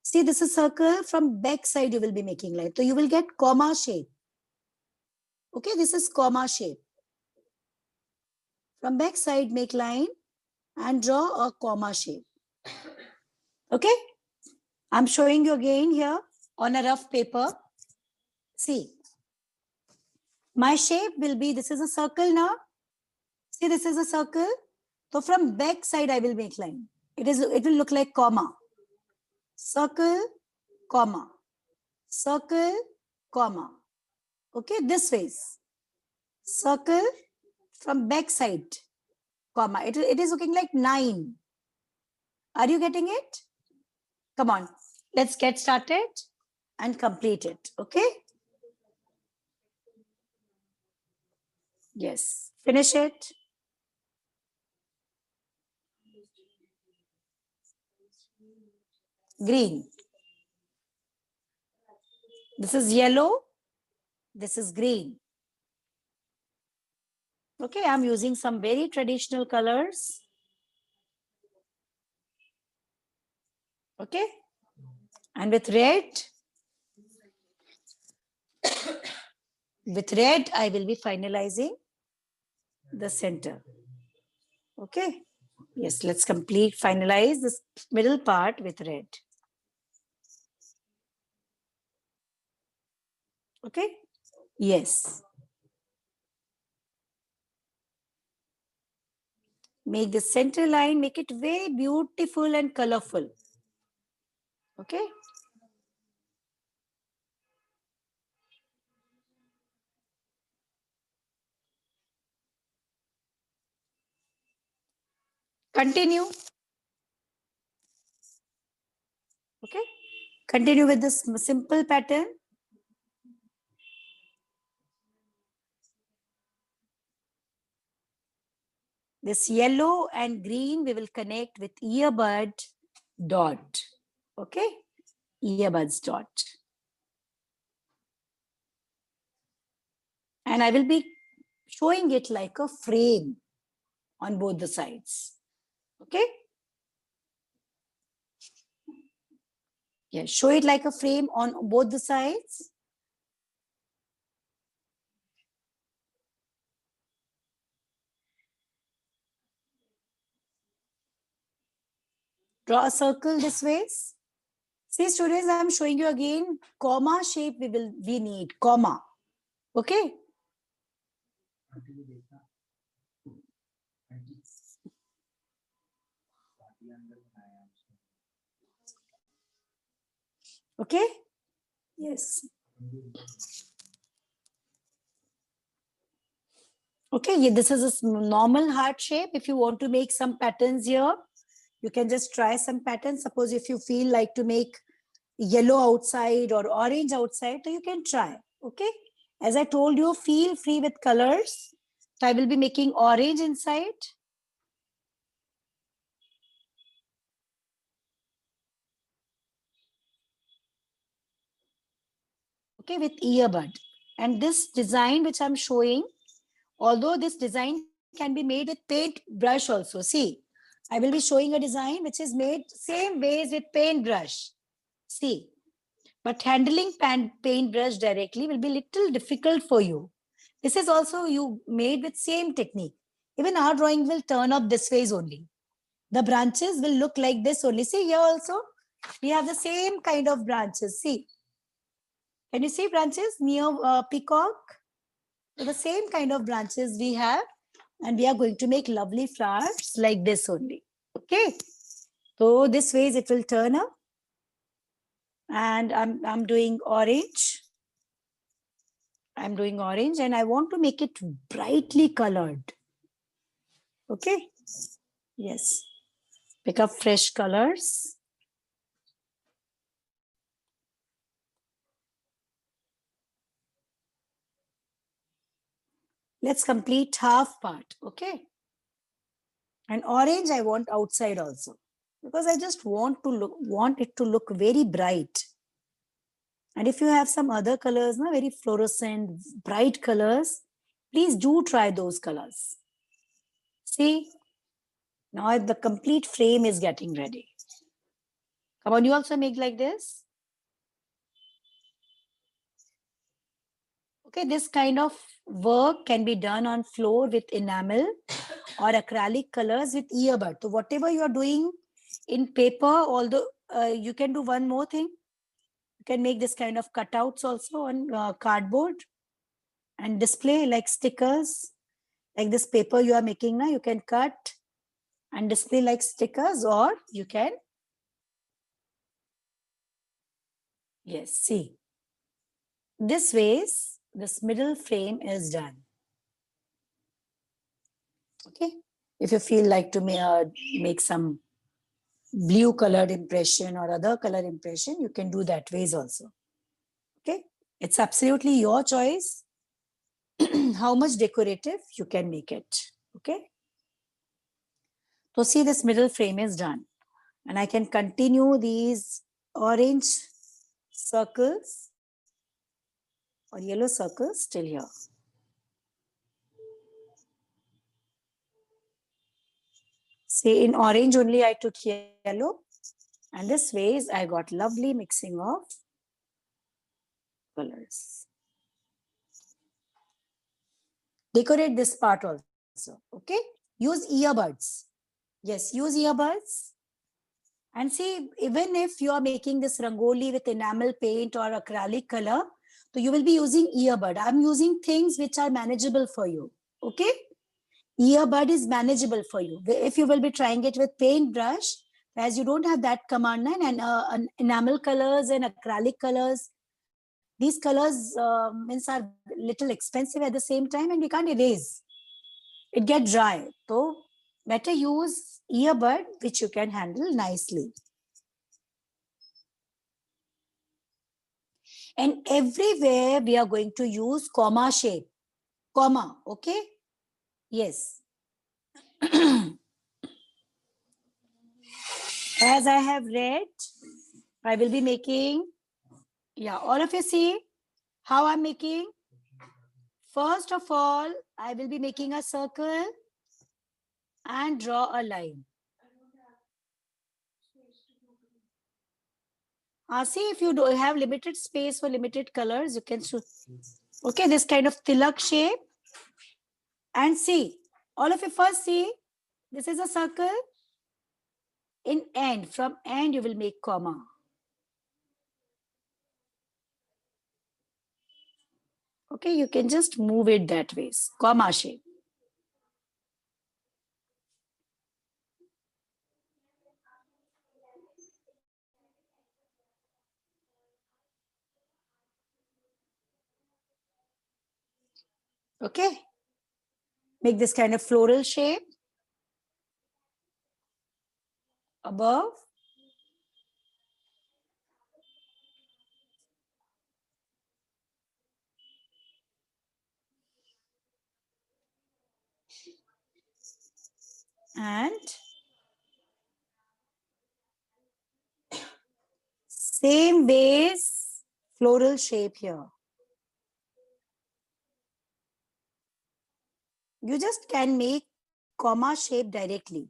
F: See, this is circle. From back side you will be making line. So you will get comma shape. Okay, this is comma shape. From back side make line and draw a comma shape. Okay, I'm showing you again here on a rough paper. See, my shape will be, this is a circle now. See, this is a circle. So from back side, I will make line. It will look like comma. Circle, comma. Circle, comma. Okay, this ways. Circle from back side, comma. It is looking like 9. Are you getting it? Come on, let's get started and complete it. Okay? Yes, finish it. Green. This is yellow. This is green. Okay, I'm using some very traditional colors. Okay, and with red, I will be finalizing the center. Okay, yes, let's finalize this middle part with red. Okay, yes. Make the center line, make it very beautiful and colorful. Okay. Continue. Okay. Continue with this simple pattern. This yellow and green we will connect with earbud dot. Okay. Earbuds dot. And I will be showing it like a frame on both the sides. Okay. Yeah, show it like a frame on both the sides. Draw a circle this way. See, students, I am showing you again comma shape we need comma. Okay. Okay. Yes. Okay, yeah, this is a normal heart shape. If you want to make some patterns here, you can just try some patterns. Suppose if you feel like to make yellow outside or orange outside, so you can try. Okay. As I told you, feel free with colors. So I will be making orange inside. okay, with earbud. And this design which I'm showing, although this design can be made with paint brush also. See, I will be showing a design which is made same ways with paintbrush. See, but handling paintbrush directly will be little difficult for you. This is also you made with same technique. Even our drawing will turn up this ways only. The branches will look like this only. See here also, we have the same kind of branches. See, can you see branches near peacock? So the same kind of branches we have, and we are going to make lovely flowers like this only. Okay. So this ways it will turn up. And I'm doing orange. I'm doing orange and I want to make it brightly colored. Okay. Yes. Pick up fresh colors. Let's complete half part. Okay. And orange I want outside also, because I just want it to look very bright. And if you have some other colors, very fluorescent, bright colors, please do try those colors. See, now the complete frame is getting ready. Come on, you also make like this. Okay, this kind of work can be done on floor with enamel or acrylic colors with earbud. So whatever you are doing in paper, although you can do one more thing. You can make this kind of cutouts also on cardboard and display like stickers. Like this paper you are making now, you can cut and display like stickers, or you can, yes, see. This ways, this middle frame is done. Okay. If you feel like to make some blue colored impression or other color impression, you can do that ways also. Okay. It's absolutely your choice how much decorative you can make it. Okay. So see, this middle frame is done. And I can continue these orange circles or yellow circles till here. See, in orange only I took yellow, and this ways I got lovely mixing of colors. Decorate this part also, okay? Use earbuds. Yes, use earbuds. And see, even if you are making this rangoli with enamel paint or acrylic color, so you will be using earbud. I'm using things which are manageable for you, okay? Earbud is manageable for you. If you will be trying it with paintbrush, as you don't have that command line, and enamel colors and acrylic colors, these colors means are little expensive at the same time, and we can't erase. It gets dry. So better use earbud, which you can handle nicely. And everywhere we are going to use comma shape. Comma, okay? Yes. As I have read, I will be making, yeah, all of you see how I'm making. First of all, I will be making a circle and draw a line. See, if you do have limited space for limited colors, you can shoot. Okay, this kind of tilak shape. And see, all of you first see, this is a circle. In end, from end you will make comma. Okay, you can just move it that way, comma shape. Okay, make this kind of floral shape above. And same base floral shape here. You just can make comma shape directly.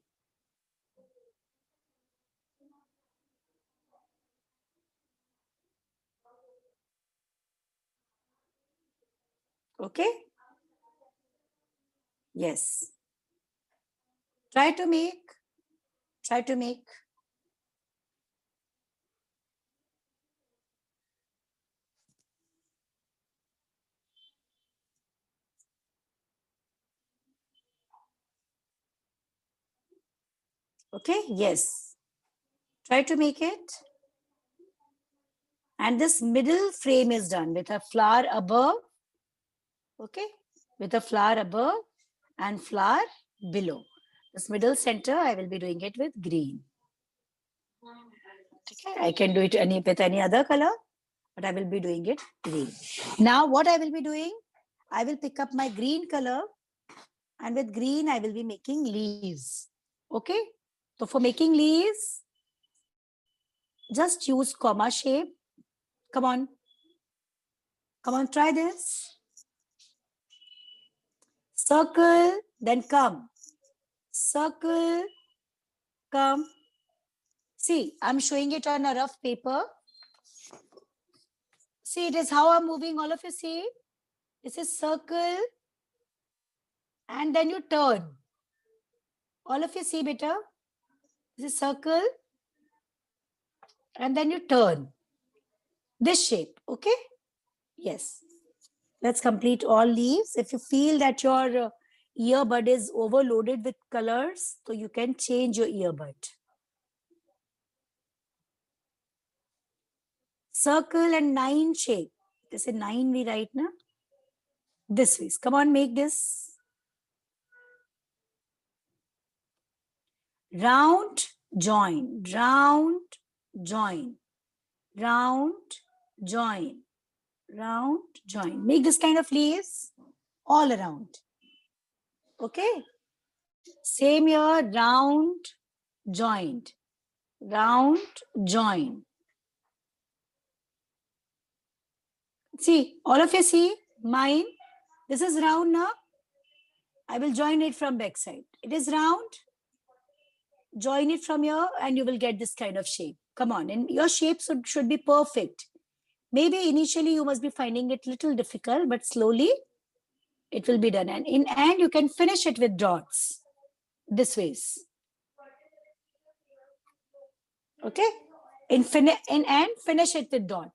F: Okay? Yes. Try to make. Okay, yes. Try to make it. And this middle frame is done with a flower above. Okay, with a flower above and flower below. This middle center, I will be doing it with green. Okay, I can do it with any other color, but I will be doing it green. Now what I will be doing, I will pick up my green color, and with green, I will be making leaves. Okay, so for making leaves, just use comma shape. Come on, try this. Circle, then come. Circle, come. See, I'm showing it on a rough paper. See, it is how I'm moving. All of you see? This is circle. And then you turn. All of you see better? This is circle. And then you turn. This shape, okay? Yes. Let's complete all leaves. If you feel that your earbud is overloaded with colors, so you can change your earbud. Circle and 9 shape. This is 9 we write now. This way. Come on, make this. Round, join, round, join, round, join, round, join. Make this kind of leaves all around. Okay. Same here, round, joined, round, join. See, all of you see mine. This is round now. I will join it from back side. It is round. Join it from here and you will get this kind of shape. Come on, and your shape should be perfect. Maybe initially you must be finding it little difficult, but slowly it will be done. And in end, you can finish it with dots. This ways. Okay? In end, finish it with dot.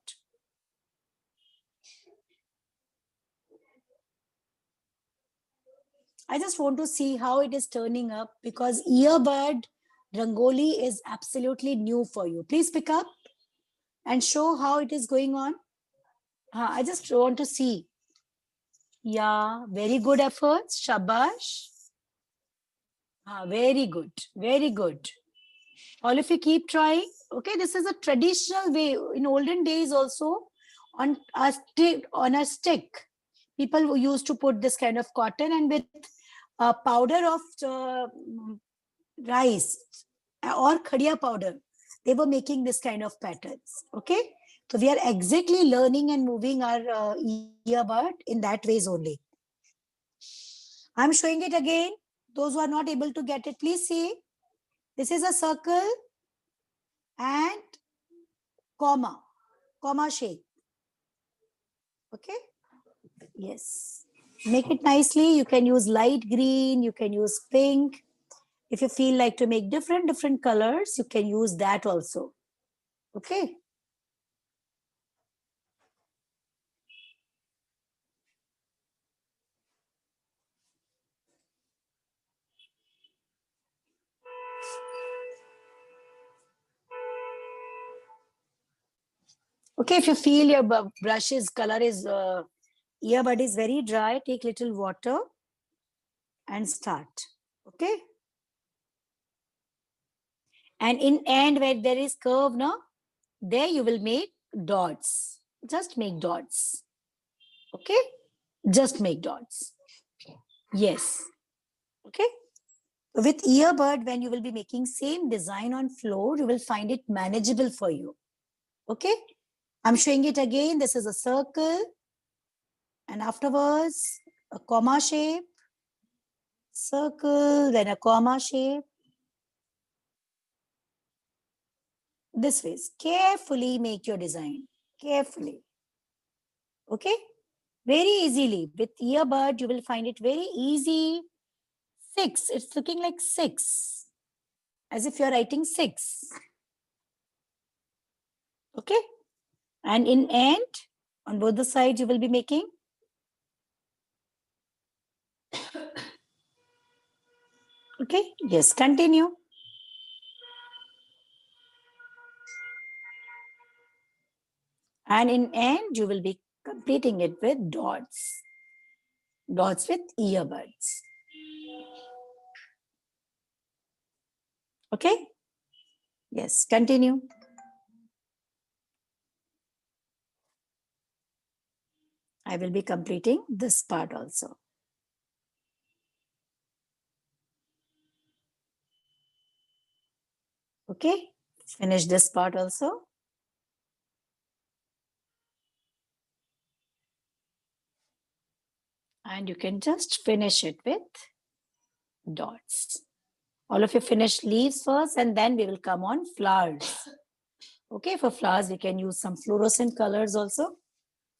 F: I just want to see how it is turning up because earbud Rangoli is absolutely new for you. Please pick up and show how it is going on. I just want to see. Yeah, very good efforts. Shabash. Very good. Very good. All of you keep trying. Okay, this is a traditional way. In olden days also, on a stick, people used to put this kind of cotton and with a powder of rice or khadiya powder, they were making this kind of patterns. Okay, so we are exactly learning and moving our earbud in that ways only. I'm showing it again. Those who are not able to get it, please see. This is a circle and comma shape. Okay. Yes. Make it nicely. You can use light green. You can use pink. If you feel like to make different colors, you can use that also. Okay. Okay, if you feel your brush's color is, earbud is very dry, take little water and start. Okay. And in end where there is curve, no, there you will make dots. Just make dots. Okay. Just make dots. Yes. Okay. With earbud, when you will be making same design on floor, you will find it manageable for you. Okay. I'm showing it again. This is a circle. And afterwards, a comma shape. circle, then a comma shape. This way. Carefully make your design. Carefully. Okay? Very easily. With earbud, you will find it very easy. 6. It's looking like 6. As if you're writing 6. Okay? And in end, on both the sides, you will be making okay? Yes, continue. And in end, you will be completing it with dots. Dots with earbuds. Okay? Yes, continue. I will be completing this part also. Okay? Finish this part also. And you can just finish it with dots. All of you finish leaves first and then we will come on flowers. Okay, for flowers, we can use some fluorescent colors also.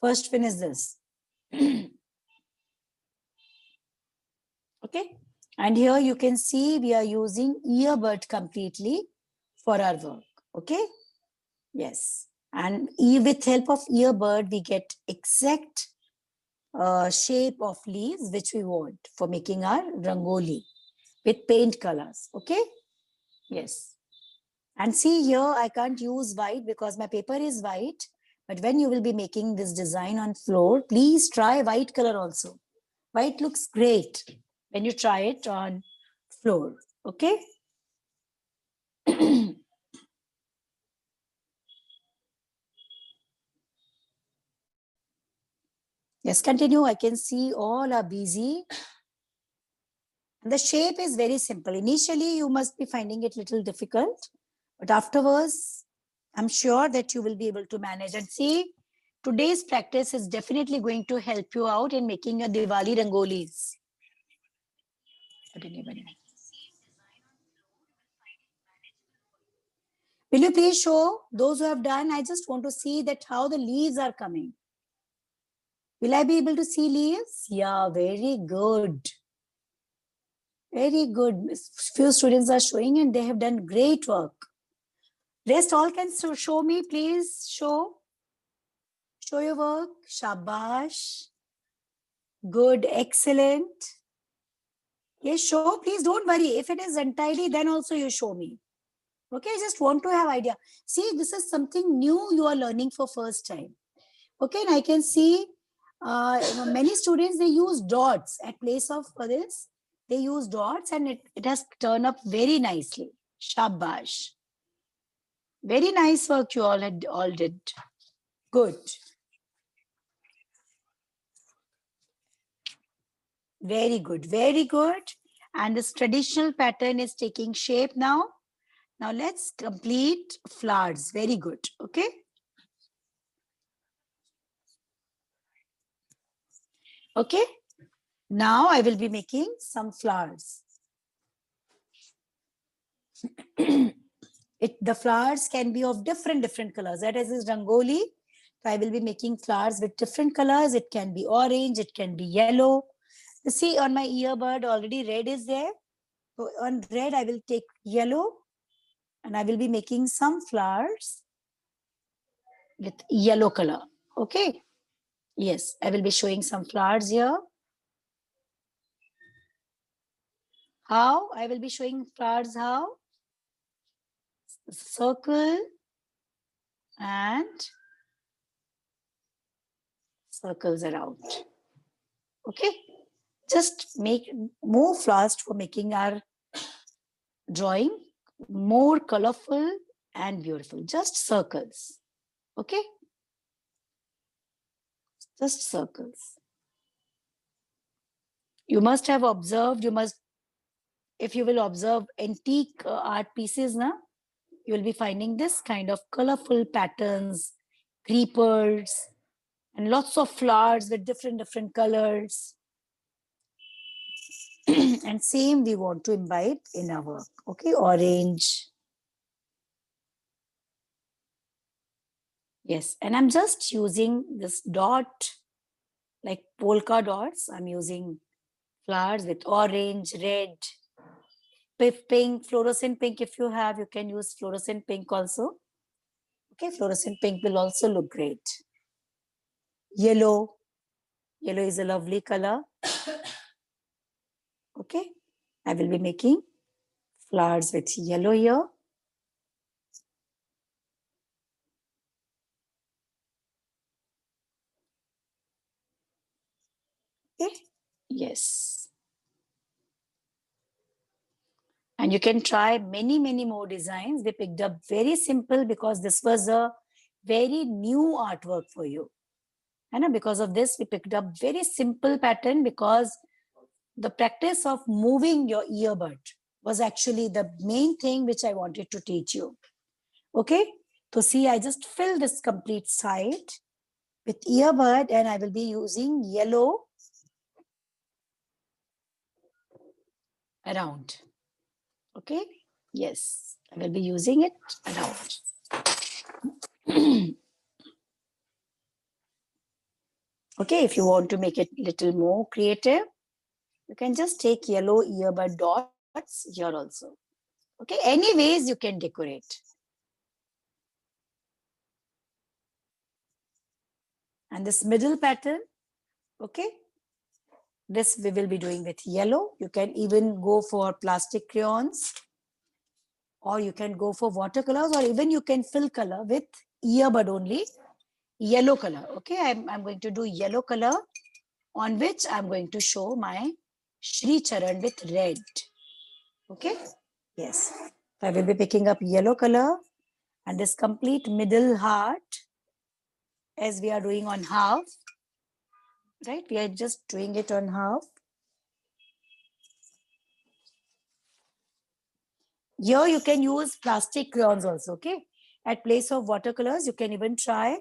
F: First finish this. Okay, and here you can see we are using earbud completely for our work. Okay, yes, and with help of earbud, we get exact shape of leaves which we want for making our rangoli with paint colors. Okay, yes. And see here, I can't use white because my paper is white. But when you will be making this design on floor, please try white color also. White looks great when you try it on floor. Okay. Yes, continue. I can see all are busy. And the shape is very simple. Initially, you must be finding it little difficult. But afterwards, I'm sure that you will be able to manage. And see, today's practice is definitely going to help you out in making your Diwali rangolis. Will you please show those who have done? I just want to see that how the leaves are coming. Will I be able to see leaves? Yeah, very good. Very good. Few students are showing and they have done great work. Rest all can show me, please. Show your work. Shabash. Good, excellent. Yes, show. Please don't worry. If it is untidy, then also you show me. Okay, I just want to have idea. See, this is something new you are learning for first time. Okay, and I can see many students, they use dots at place of this. They use dots and it has turned up very nicely. Shabash. Very nice work you all did. Good. Very good, very good. And this traditional pattern is taking shape now. Now let's complete flowers. Very good. Okay. Okay. Now I will be making some flowers. The flowers can be of different colors. That is rangoli. So I will be making flowers with different colors. It can be orange, it can be yellow. You see on my earbud already red is there. So on red, I will take yellow and I will be making some flowers with yellow color. Okay. Yes, I will be showing some flowers here. How? I will be showing flowers how? Circle and circles around. Okay. Just make more flowers for making our drawing more colorful and beautiful. Just circles. Okay. Just circles. You must have observed, if you will observe antique art pieces, na, you will be finding this kind of colorful patterns, creepers, and lots of flowers with different colors. And same we want to imbibe in our work. Okay, orange. Yes, and I'm just using this dot, like polka dots. I'm using flowers with orange, red, pink, fluorescent pink. If you have, you can use fluorescent pink also. Okay, fluorescent pink will also look great. Yellow. Yellow is a lovely color. Okay, I will be making flowers with yellow here. Okay, yes. And you can try many, many more designs. We picked up very simple because this was a very new artwork for you. And because of this, we picked up very simple pattern because the practice of moving your earbud was actually the main thing which I wanted to teach you. Okay, so see, I just fill this complete side with earbud and I will be using yellow around. Okay, yes, I will be using it around. Okay, if you want to make it little more creative, you can just take yellow earbud dots here also. Okay, anyways you can decorate. And this middle pattern, okay, this we will be doing with yellow. You can even go for plastic crayons, or you can go for watercolors, or even you can fill color with earbud only, yellow color. Okay, I'm going to do yellow color on which I'm going to show my Shri Charan with red. Okay, yes. I will be picking up yellow color and this complete middle heart as we are doing on half, right? We are just doing it on half. Here you can use plastic crayons also, okay? At place of watercolors, you can even try.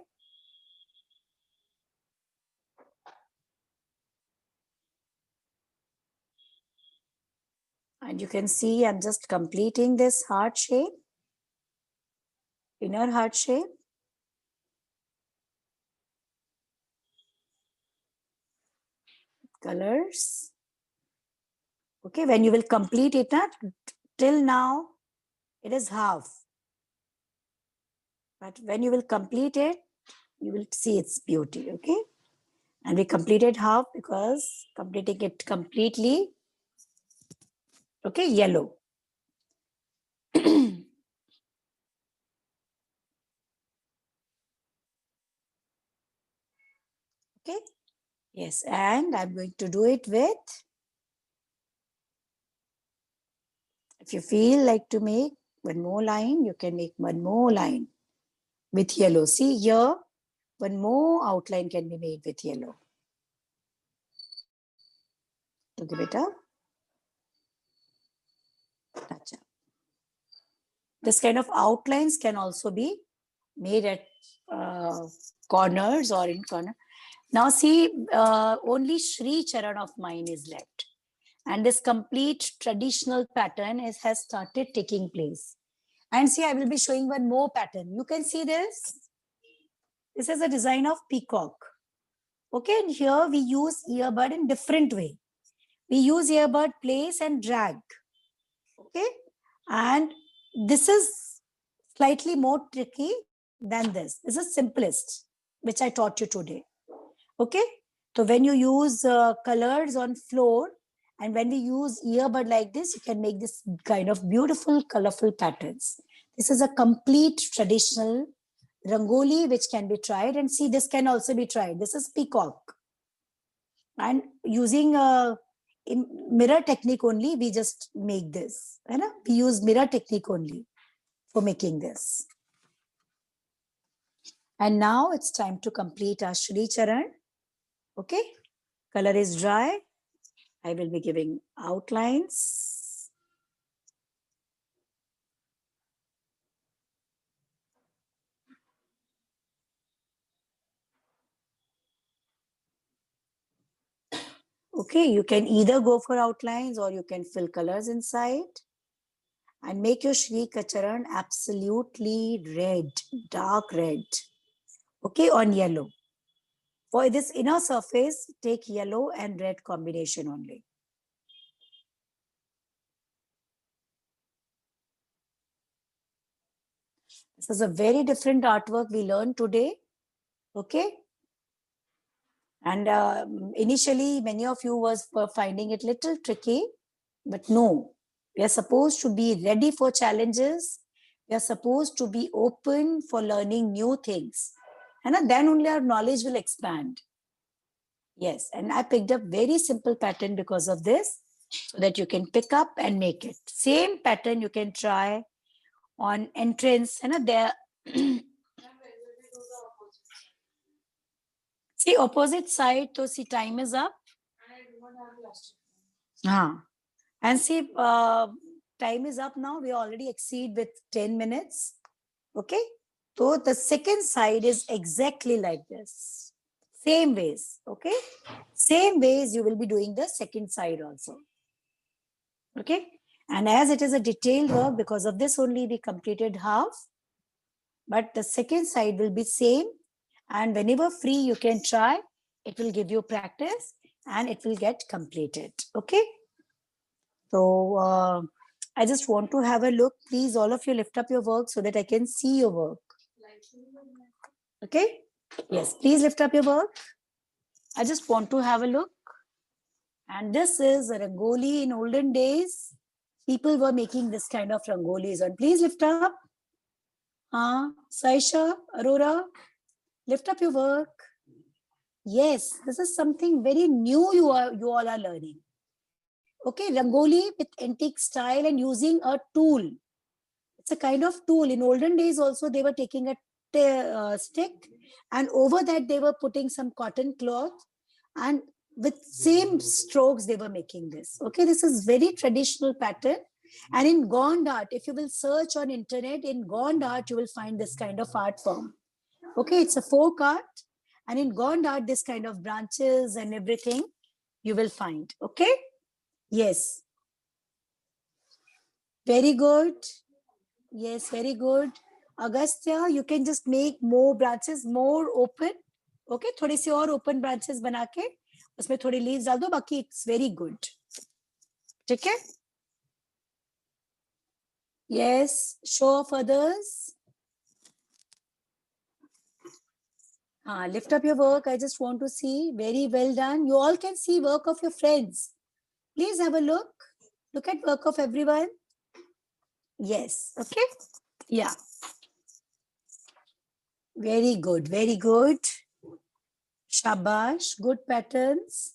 F: And you can see I'm just completing this heart shape, inner heart shape. Colors. Okay, when you will complete it, till now, it is half. But when you will complete it, you will see its beauty, okay? And we completed half because completing it completely, okay, yellow. Okay, yes, and I'm going to do it with, if you feel like to make one more line, you can make one more line with yellow. See here, one more outline can be made with yellow. Okay, beta. Gotcha. This kind of outlines can also be made at corners or in corner. Now see, only Shri Charan of mine is left. And this complete traditional pattern has started taking place. And see, I will be showing one more pattern. You can see this. This is a design of peacock. Okay, and here we use earbud in different way. We use earbud, place and drag. Okay, and this is slightly more tricky than this. This is simplest, which I taught you today. Okay, so when you use colors on floor and when we use earbud like this, you can make this kind of beautiful, colorful patterns. This is a complete traditional rangoli which can be tried, and see, this can also be tried. This is peacock, and using a mirror technique only, we just make this. Right? We use mirror technique only for making this. And now it's time to complete our Shri Charan. Okay, color is dry. I will be giving outlines. Okay, you can either go for outlines or you can fill colors inside. And make your Shri Kacharan absolutely red, dark red. Okay, on yellow. For this inner surface, take yellow and red combination only. This is a very different artwork we learned today. Okay. And initially, many of you were finding it little tricky, but no, we are supposed to be ready for challenges. We are supposed to be open for learning new things. And then only our knowledge will expand. Yes, and I picked up very simple pattern because of this, so that you can pick up and make it. Same pattern you can try on entrance. And there, see opposite side, so see time is up. And see, time is up now. We already exceed with 10 minutes. Okay. So the second side is exactly like this. Same ways. Okay. Same ways you will be doing the second side also. Okay. And as it is a detailed work, because of this only we completed half. But the second side will be same. And whenever free, you can try. It will give you practice and it will get completed. Okay. So I just want to have a look. Please, all of you lift up your work so that I can see your work. Okay. Yes, please lift up your work. I just want to have a look. And this is a Rangoli. In olden days, people were making this kind of Rangolis. And please lift up. Saisha, Aurora, lift up your work. Yes, this is something very new you all are learning. Okay, Rangoli with antique style and using a tool. It's a kind of tool. In olden days also, they were taking a stick and over that they were putting some cotton cloth and with same strokes they were making this. Okay, this is very traditional pattern. And in Gond art, if you will search on internet, in Gond art, you will find this kind of art form. Okay, it's a folk art. And in Gond art, this kind of branches and everything you will find. Okay. Yes. Very good. Yes, very good. Agastya, you can just make more branches, more open. Okay, थोड़ी सी और open branches बना के उसमें थोड़ी leaves डाल दो, बाकी it's very good. ठीक है? Yes, show of others. Lift up your work. I just want to see. Very well done. You all can see work of your friends. Please have a look. Look at work of everyone. Yes. Okay. Yeah. Very good. Very good. Shabash. Good patterns.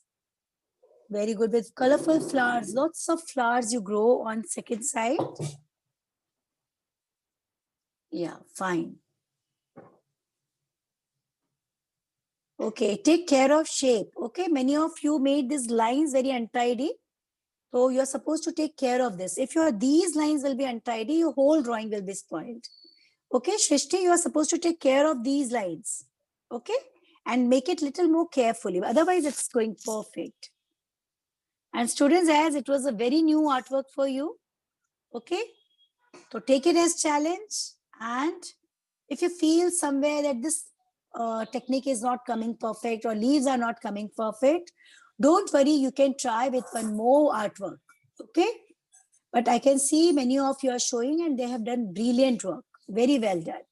F: Very good with colorful flowers. Lots of flowers you grow on second side. Yeah, fine. Okay, take care of shape. Okay, many of you made these lines very untidy. So you're supposed to take care of this. If these lines will be untidy, your whole drawing will be spoiled. Okay, Shrishti, you are supposed to take care of these lines. Okay, and make it little more carefully. Otherwise, it's going perfect. And students, as it was a very new artwork for you. Okay, so take it as challenge. And if you feel somewhere that this technique is not coming perfect or leaves are not coming perfect, don't worry, you can try with one more artwork. Okay, but I can see many of you are showing and they have done brilliant work. Very well done.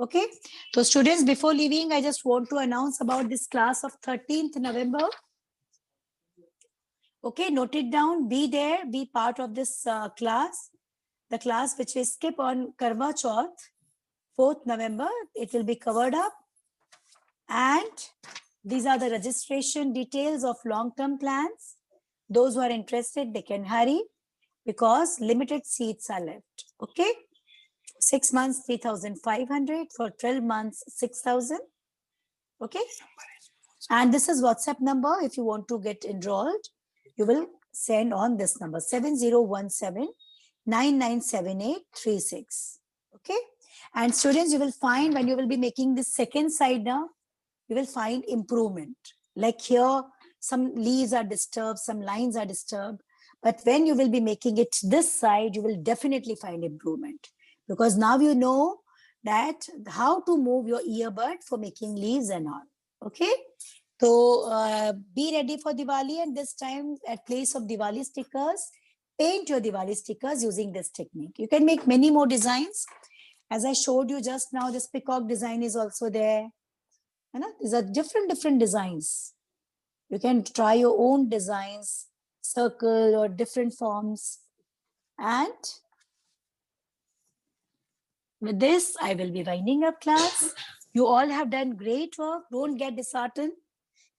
F: Okay, so students, before leaving, I just want to announce about this class of 13th November. Okay, note it down, be there, be part of this class. The class which we skip on Karwa Chauth, 4th November, it will be covered up. And these are the registration details of long-term plans. Those who are interested, they can hurry because limited seats are left. Okay. 6 months, 3,500. For 12 months, 6,000. Okay. And this is WhatsApp number. If you want to get enrolled, you will send on this number 7017-997836. Okay. And students, you will find when you will be making this second side now, you will find improvement. Like here, some leaves are disturbed, some lines are disturbed. But when you will be making it this side, you will definitely find improvement, because now you know that how to move your earbud for making leaves and all. Okay. So be ready for Diwali, and this time at place of Diwali stickers, paint your Diwali stickers using this technique. You can make many more designs. As I showed you just now, this peacock design is also there. You know, these are different designs. You can try your own designs, circle or different forms. And with this, I will be winding up class. You all have done great work. Don't get disheartened.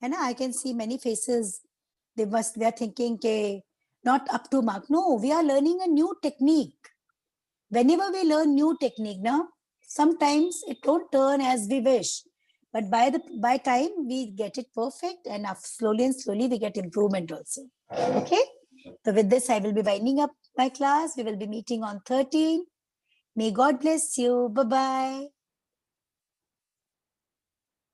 F: And I can see many faces. They are thinking, okay, not up to mark. No, we are learning a new technique. Whenever we learn new technique, now sometimes it don't turn as we wish, but by time we get it perfect, and slowly and slowly we get improvement also. Okay. So with this, I will be winding up my class. We will be meeting on 13. May God bless you. Bye-bye.